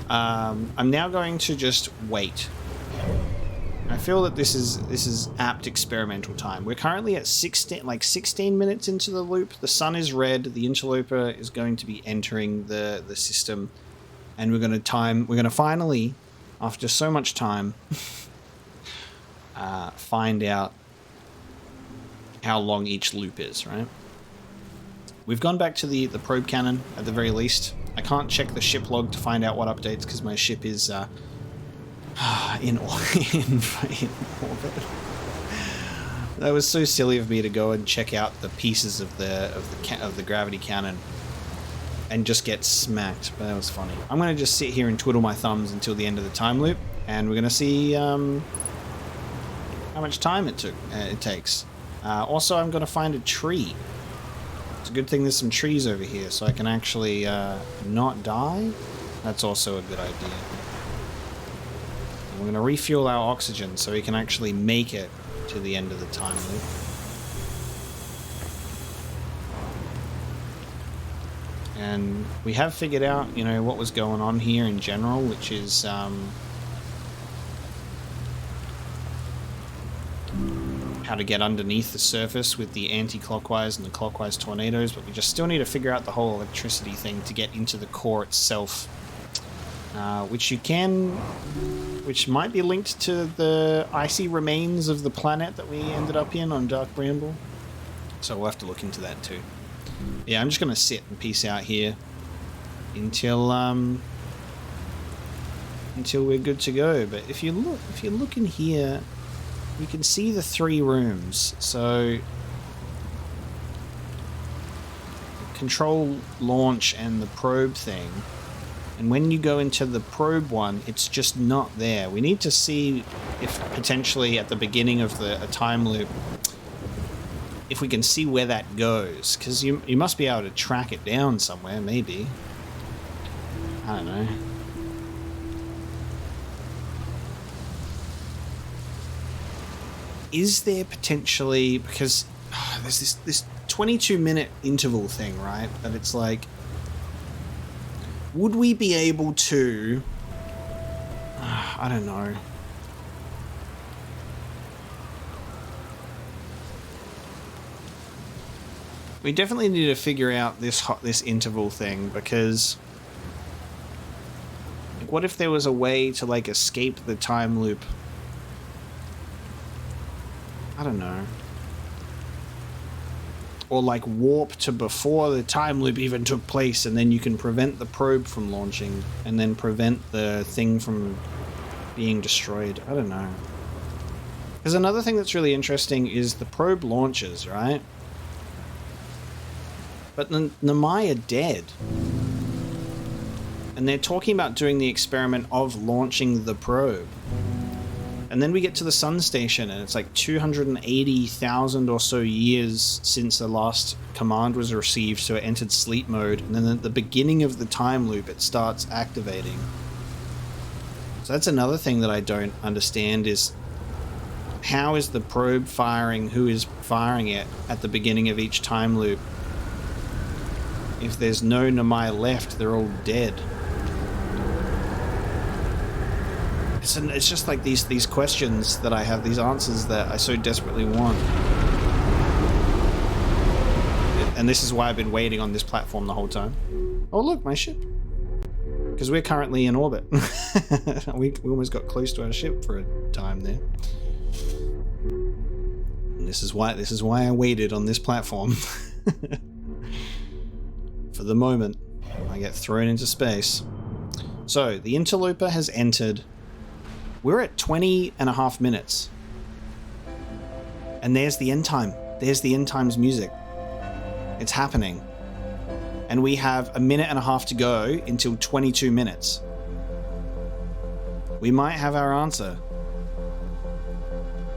I'm now going to just wait. I feel that this is apt experimental time. We're currently at 16 minutes into the loop. The sun is red. The interloper is going to be entering the system. And we're going to finally, after so much time, find out how long each loop is, right? We've gone back to the probe cannon, at the very least. I can't check the ship log to find out what updates, because my ship is in orbit. That was so silly of me to go and check out the pieces of the gravity cannon and just get smacked, but that was funny. I'm going to just sit here and twiddle my thumbs until the end of the time loop, and we're going to see how much time it takes. Also, I'm going to find a tree. It's a good thing there's some trees over here, so I can actually not die. That's also a good idea. And we're going to refuel our oxygen so we can actually make it to the end of the time loop. And we have figured out, you know, what was going on here in general, which is how to get underneath the surface with the anti-clockwise and the clockwise tornadoes, but we just still need to figure out the whole electricity thing to get into the core itself, which might be linked to the icy remains of the planet that we ended up in on Dark Bramble. So we'll have to look into that too. Yeah, I'm just gonna sit and peace out here until we're good to go. But if you look in here, you can see the 3 rooms. So control, launch, and the probe thing. And when you go into the probe one, it's just not there. We need to see if potentially at the beginning of a time loop, if we can see where that goes. Because you must be able to track it down somewhere, maybe. I don't know. Is there potentially... Because there's this 22-minute interval thing, right? But it's like... Would we be able to... I don't know. We definitely need to figure out this interval thing, because... Like, what if there was a way to, like, escape the time loop? I don't know. Or like warp to before the time loop even took place, and then you can prevent the probe from launching and then prevent the thing from being destroyed. I don't know. Because another thing that's really interesting is the probe launches, right? But the Namai are dead. And they're talking about doing the experiment of launching the probe. And then we get to the sun station, and it's like 280,000 or so years since the last command was received, so it entered sleep mode. And then at the beginning of the time loop, it starts activating. So that's another thing that I don't understand is how is the probe firing, who is firing it at the beginning of each time loop? If there's no Namai left, they're all dead. It's just like these questions that I have, these answers that I so desperately want. And this is why I've been waiting on this platform the whole time. Oh look, my ship. Because we're currently in orbit. we almost got close to our ship for a time there. And this is why I waited on this platform. For the moment I get thrown into space. So the Interloper has entered. We're at 20.5 minutes. And there's the end time. There's the end times music. It's happening. And we have 1.5 minutes to go until 22 minutes. We might have our answer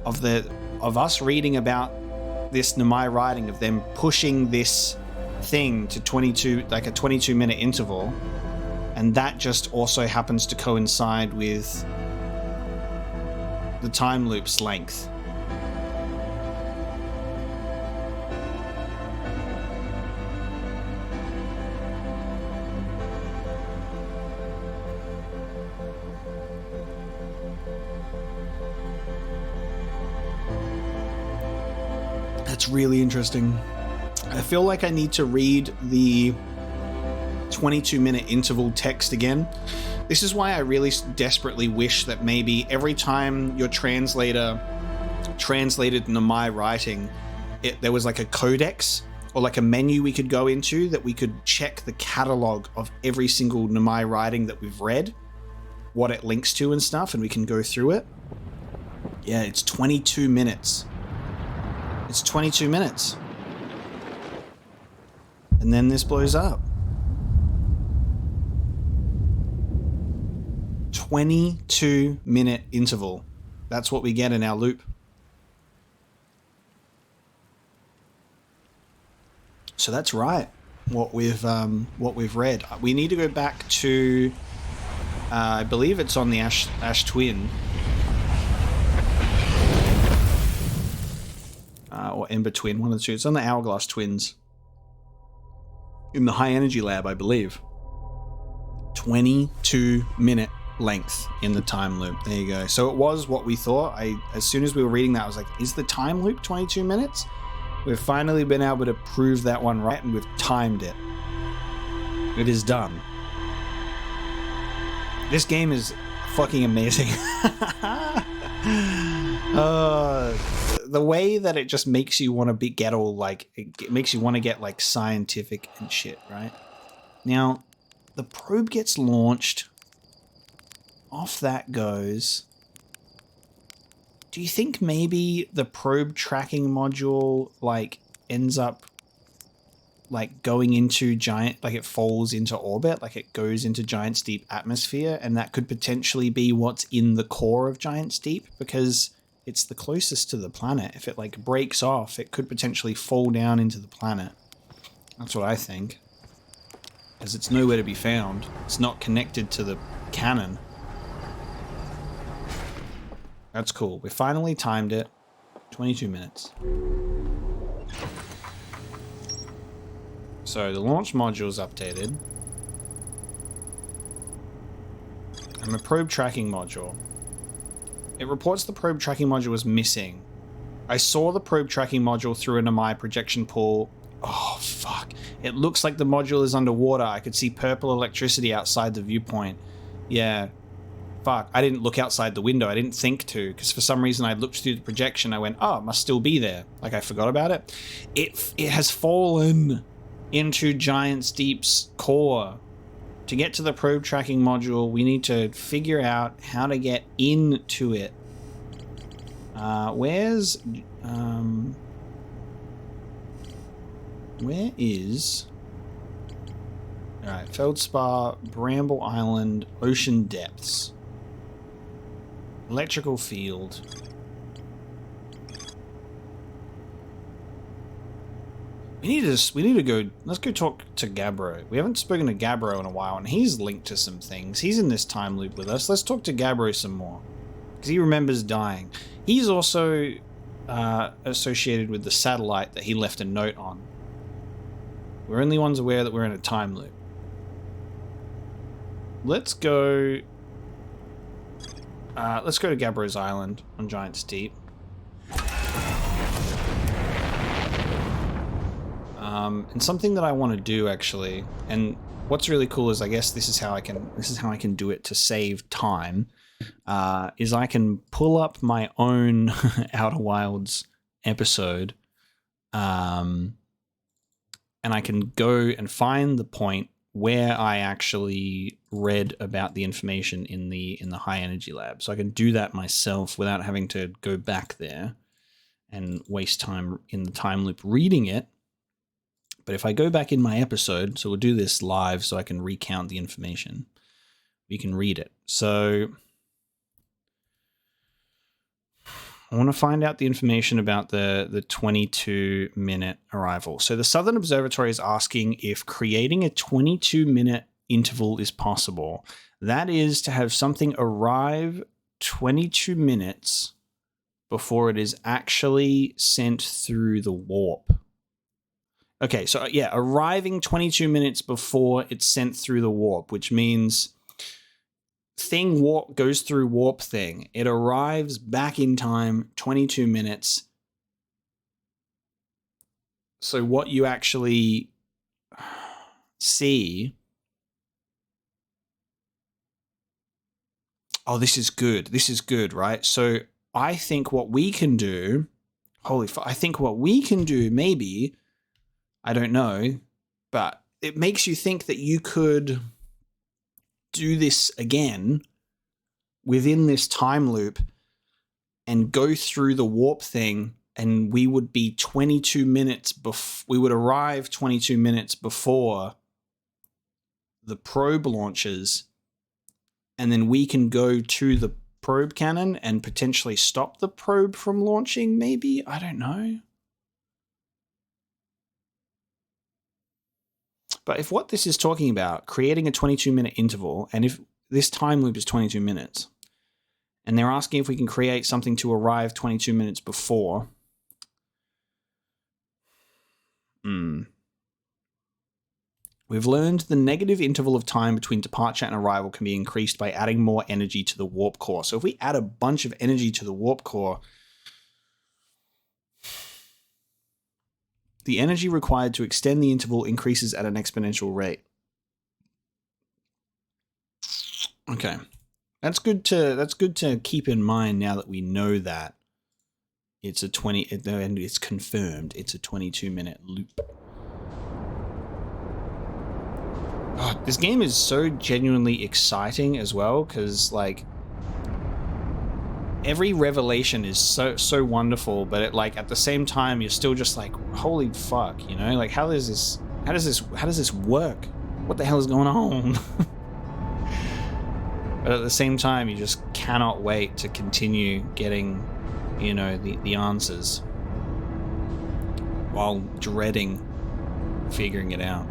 of us reading about this Namai writing, of them pushing this thing to 22, like a 22-minute interval. And that just also happens to coincide with the time loop's length. That's really interesting. I feel like I need to read the 22-minute interval text again. This is why I really desperately wish that maybe every time your translator translated Namai writing, there was like a codex or like a menu we could go into that we could check the catalog of every single Namai writing that we've read, what it links to and stuff, and we can go through it. Yeah, it's 22 minutes. It's 22 minutes. And then this blows up. 22-minute interval. That's what we get in our loop. So that's right. What we've read. We need to go back to. I believe it's on the Ash Twin. Or Ember Twin, one of the two. It's on the Hourglass Twins. in the high energy lab, I believe. 22-minute length in the time loop. There you go. So it was what we thought. As soon as we were reading that, I was like, is the time loop 22 minutes? We've finally been able to prove that one right, and we've timed it. It is done. This game is fucking amazing. The way that it just makes you want to get all like, it makes you want to get like scientific and shit, right? Now, the probe gets launched. Off that goes. Do you think maybe the probe tracking module like ends up like going into giant, like it falls into orbit, like it goes into Giant's Deep atmosphere, and that could potentially be what's in the core of Giant's Deep, because it's the closest to the planet. If it like breaks off, it could potentially fall down into the planet. That's what I think. Because it's nowhere to be found. It's not connected to the cannon. That's cool. We finally timed it. 22 minutes. So the launch module is updated. And the probe tracking module. It reports the probe tracking module was missing. I saw the probe tracking module through an Namai projection pool. Oh, fuck. It looks like the module is underwater. I could see purple electricity outside the viewpoint. Yeah. Fuck. I didn't look outside the window. I didn't think to, because for some reason I looked through the projection. I went, oh, it must still be there. Like I forgot about it. It has fallen into Giant's Deep's core. To get to the probe tracking module, we need to figure out how to get into it. Where is... Alright, Feldspar, Bramble Island, Ocean Depths. Electrical field. We need to go, let's go talk to Gabbro. We haven't spoken to Gabbro in a while, and he's linked to some things. He's in this time loop with us. Let's talk to Gabbro some more, because he remembers dying. He's also associated with the satellite that he left a note on. We're only ones aware that we're in a time loop. Let's go to Gabbro's Island on Giant's Deep. And something that I want to do actually, and what's really cool is I guess this is how I can do it to save time, is I can pull up my own Outer Wilds episode, and I can go and find the point where I actually read about the information in the high energy lab. So I can do that myself without having to go back there and waste time in the time loop reading it. But if I go back in my episode, so we'll do this live so I can recount the information. We can read it. So I want to find out the information about the 22-minute arrival. So the Southern Observatory is asking if creating a 22-minute interval is possible. That is to have something arrive 22 minutes before it is actually sent through the warp. Okay, so yeah, arriving 22 minutes before it's sent through the warp, which means thing warp goes through warp thing. It arrives back in time 22 minutes. So what you actually see... Oh, this is good. This is good, right? So I think what we can do... I think what we can do maybe... I don't know, but it makes you think that you could do this again within this time loop and go through the warp thing, and we would be 22 minutes we would arrive 22 minutes before the probe launches, and then we can go to the probe cannon and potentially stop the probe from launching, maybe? I don't know. But if what this is talking about, creating a 22-minute interval, and if this time loop is 22 minutes, and they're asking if we can create something to arrive 22 minutes before, We've learned the negative interval of time between departure and arrival can be increased by adding more energy to the warp core. So if we add a bunch of energy to the warp core, the energy required to extend the interval increases at an exponential rate. Okay. That's good to keep in mind now that we know that. It's a 20 and it's confirmed. It's a 22-minute loop. Oh, this game is so genuinely exciting as well, because like every revelation is so wonderful, but it, like, at the same time you're still just like, holy fuck, you know, like how does this work? What the hell is going on? But at the same time, you just cannot wait to continue getting, you know, the answers while dreading figuring it out.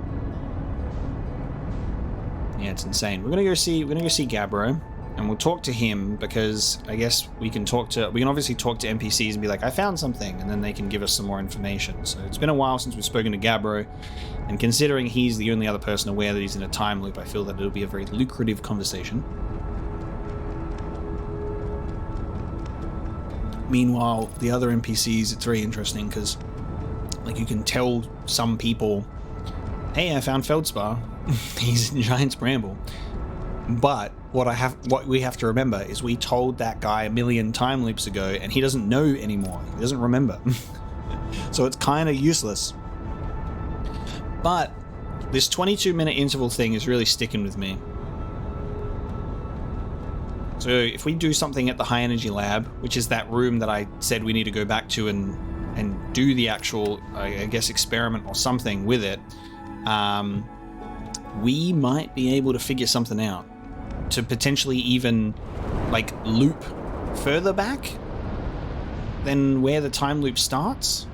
Yeah, it's insane. We're gonna go see Gabbro, and we'll talk to him, because I guess we can obviously talk to NPCs and be like, I found something, and then they can give us some more information. So it's been a while since we've spoken to Gabbro, and considering he's the only other person aware that he's in a time loop, I feel that it'll be a very lucrative conversation. Meanwhile, the other NPCs, it's very interesting because, like, you can tell some people, hey, I found Feldspar. He's in Giant's Bramble. But what we have to remember is we told that guy a million time loops ago, and he doesn't know anymore. He doesn't remember. So it's kind of useless. But this 22-minute interval thing is really sticking with me. So if we do something at the high energy lab, which is that room that I said we need to go back to and do the actual, I guess, experiment or something with it, we might be able to figure something out to potentially even like loop further back than where the time loop starts.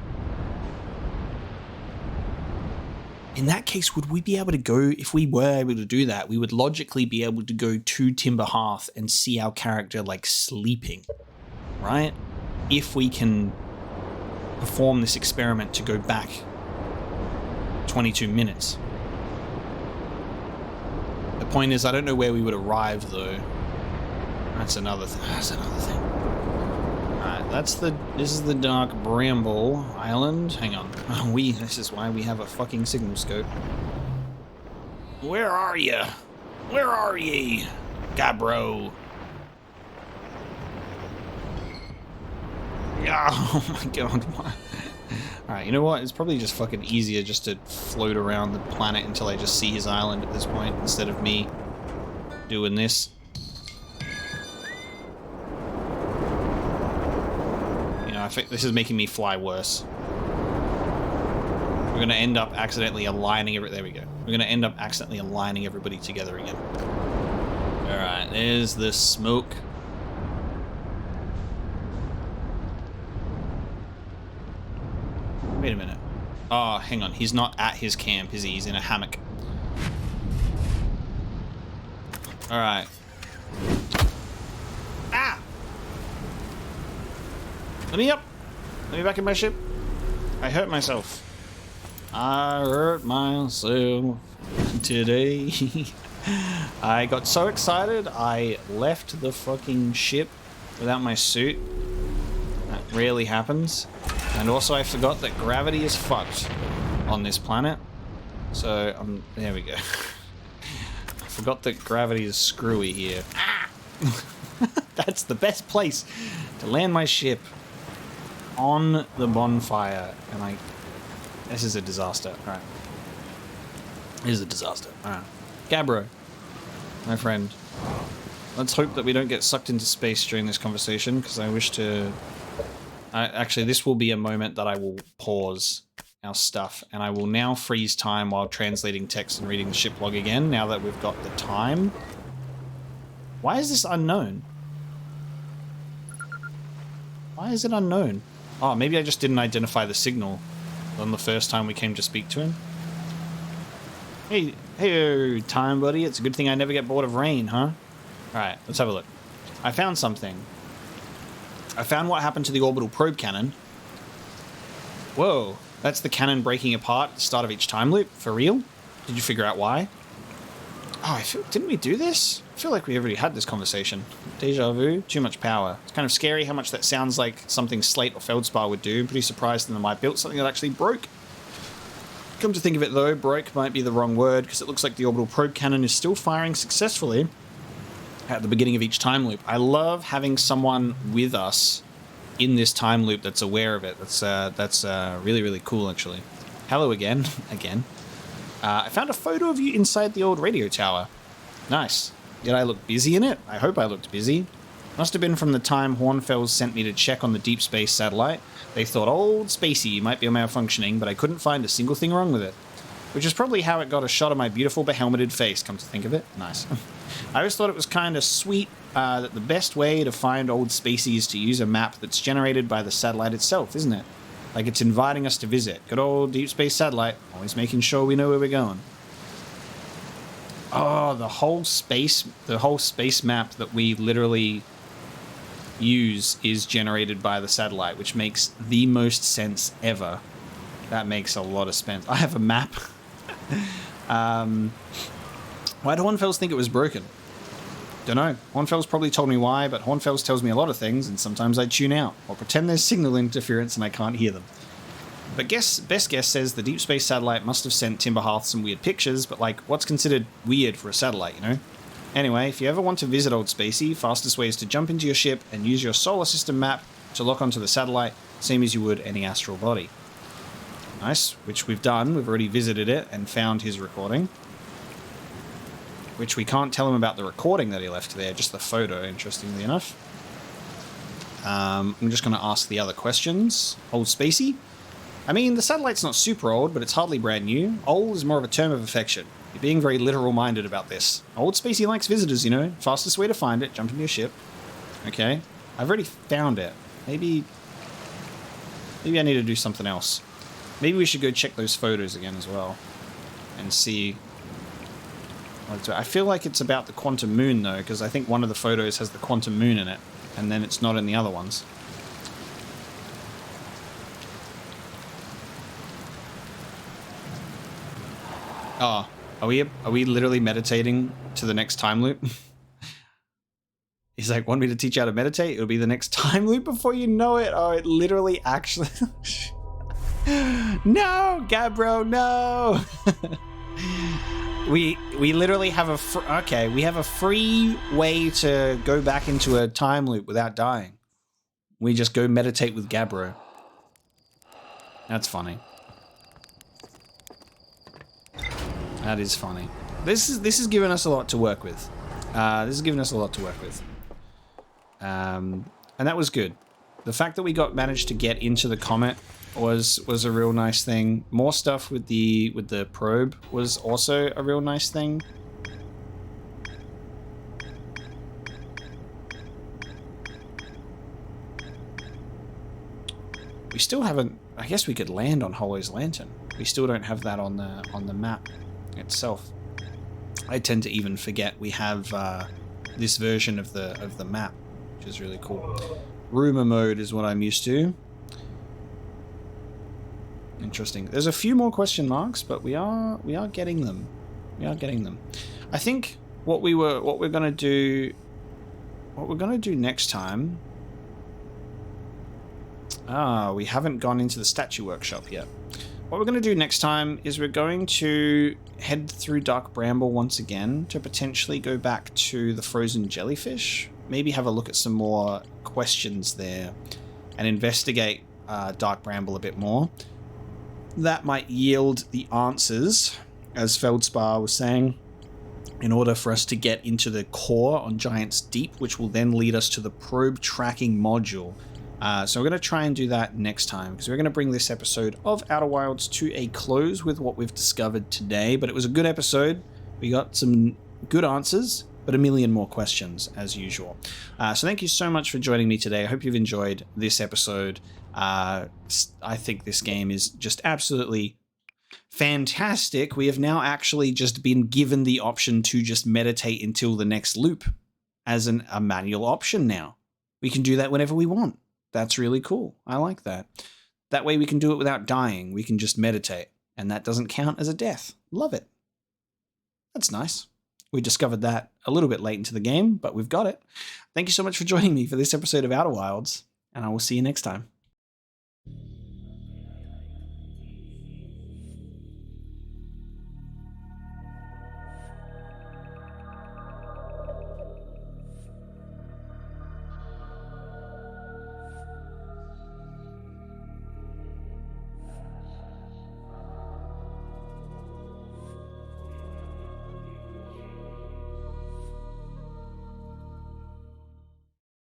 In that case, would we be able to go, if we were able to do that, we would logically be able to go to Timber Hearth and see our character like sleeping, right? If we can perform this experiment to go back 22 minutes. The point is, I don't know where we would arrive though. That's another thing. Alright, this is the Dark Bramble Island. Hang on. This is why we have a fucking signal scope. Where are you? Where are ye? Gabbro. Yeah, oh my god. Alright, you know what? It's probably just fucking easier just to float around the planet until I just see his island at this point, instead of me doing this. I think this is making me fly worse. We're going to end up accidentally aligning there we go. We're going to end up accidentally aligning everybody together again. Alright, there's the smoke. Wait a minute. Oh, hang on. He's not at his camp, is he? He's in a hammock. Alright. Ah! Let me up! Let me back in my ship. I hurt myself. I hurt myself today. I got so excited, I left the fucking ship without my suit. That rarely happens. And also I forgot that gravity is fucked on this planet. So, there we go. I forgot that gravity is screwy here. Ah! That's the best place to land my ship. On the bonfire, and this is a disaster. Alright. This is a disaster. Alright. Gabbro, my friend. Let's hope that we don't get sucked into space during this conversation, because I wish to... actually, this will be a moment that I will pause our stuff, and I will now freeze time while translating text and reading the ship log again, now that we've got the time. Why is this unknown? Why is it unknown? Oh, maybe I just didn't identify the signal on the first time we came to speak to him. Hey, time buddy. It's a good thing I never get bored of rain, huh? Alright, let's have a look. I found something. I found what happened to the orbital probe cannon. Whoa, that's the cannon breaking apart at the start of each time loop? For real? Did you figure out why? Oh, didn't we do this? I feel like we already had this conversation. Deja vu, too much power. It's kind of scary how much that sounds like something Slate or Feldspar would do. I'm pretty surprised that I built something that actually broke. Come to think of it though, broke might be the wrong word because it looks like the orbital probe cannon is still firing successfully at the beginning of each time loop. I love having someone with us in this time loop that's aware of it. That's really, really cool actually. Hello again. I found a photo of you inside the old radio tower. Nice. Did I look busy in it? I hope I looked busy. Must have been from the time Hornfels sent me to check on the deep space satellite. They thought old Spacey might be malfunctioning, but I couldn't find a single thing wrong with it. Which is probably how it got a shot of my beautiful behelmeted face, come to think of it. Nice. I always thought it was kind of sweet that the best way to find old Spacey is to use a map that's generated by the satellite itself, isn't it? Like it's inviting us to visit. Good old deep space satellite, always making sure we know where we're going. Oh, the whole space map that we literally use is generated by the satellite, which makes the most sense ever. That makes a lot of sense. I have a map. Why do Hornfels think it was broken? Don't know. Hornfels probably told me why, but Hornfels tells me a lot of things, and sometimes I tune out or pretend there's signal interference and I can't hear them. But best guess says the deep space satellite must have sent Timberhearth some weird pictures, but like, what's considered weird for a satellite, you know? Anyway, if you ever want to visit Old Spacey, fastest way is to jump into your ship and use your solar system map to lock onto the satellite, same as you would any astral body. Nice, which we've done. We've already visited it and found his recording. Which we can't tell him about the recording that he left there, just the photo, interestingly enough. I'm just going to ask the other questions. Old Spacey? I mean, the satellite's not super old, but it's hardly brand new. Old is more of a term of affection. You're being very literal-minded about this. Old Spacey likes visitors, you know. Fastest way to find it, jump into your ship. Okay. I've already found it. Maybe I need to do something else. Maybe we should go check those photos again as well. And see... I feel like it's about the quantum moon, though, because I think one of the photos has the quantum moon in it, and then it's not in the other ones. Oh, are we literally meditating to the next time loop? He's like, want me to teach you how to meditate? It'll be the next time loop before you know it. Oh, it literally actually... No, Gabbro, no! We literally have we have a free way to go back into a time loop without dying. We just go meditate with Gabbro. That's funny. That is funny. This has given us a lot to work with. And that was good. The fact that we managed to get into the comet was a real nice thing. More stuff with the probe was also a real nice thing. We still haven't... I guess we could land on Hollow's Lantern. We still don't have that on the map itself. I tend to even forget we have this version of the map, which is really cool. Rumor mode is what I'm used to. Interesting. There's a few more question marks, but we are getting them. I think what we're gonna do next time. We haven't gone into the statue workshop yet. What we're going to do next time is we're going to head through Dark Bramble once again to potentially go back to the frozen jellyfish. Maybe have a look at some more questions there and investigate Dark Bramble a bit more. That might yield the answers, as Feldspar was saying, in order for us to get into the core on Giant's Deep, which will then lead us to the probe tracking module. So we're going to try and do that next time, because we're going to bring this episode of Outer Wilds to a close with what we've discovered today. But it was a good episode. We got some good answers, but a million more questions, as usual. So thank you so much for joining me today. I hope you've enjoyed this episode. I think this game is just absolutely fantastic. We have now actually just been given the option to just meditate until the next loop as a manual option now. We can do that whenever we want. That's really cool. I like that. That way we can do it without dying. We can just meditate, and that doesn't count as a death. Love it. That's nice. We discovered that a little bit late into the game, but we've got it. Thank you so much for joining me for this episode of Outer Wilds, and I will see you next time.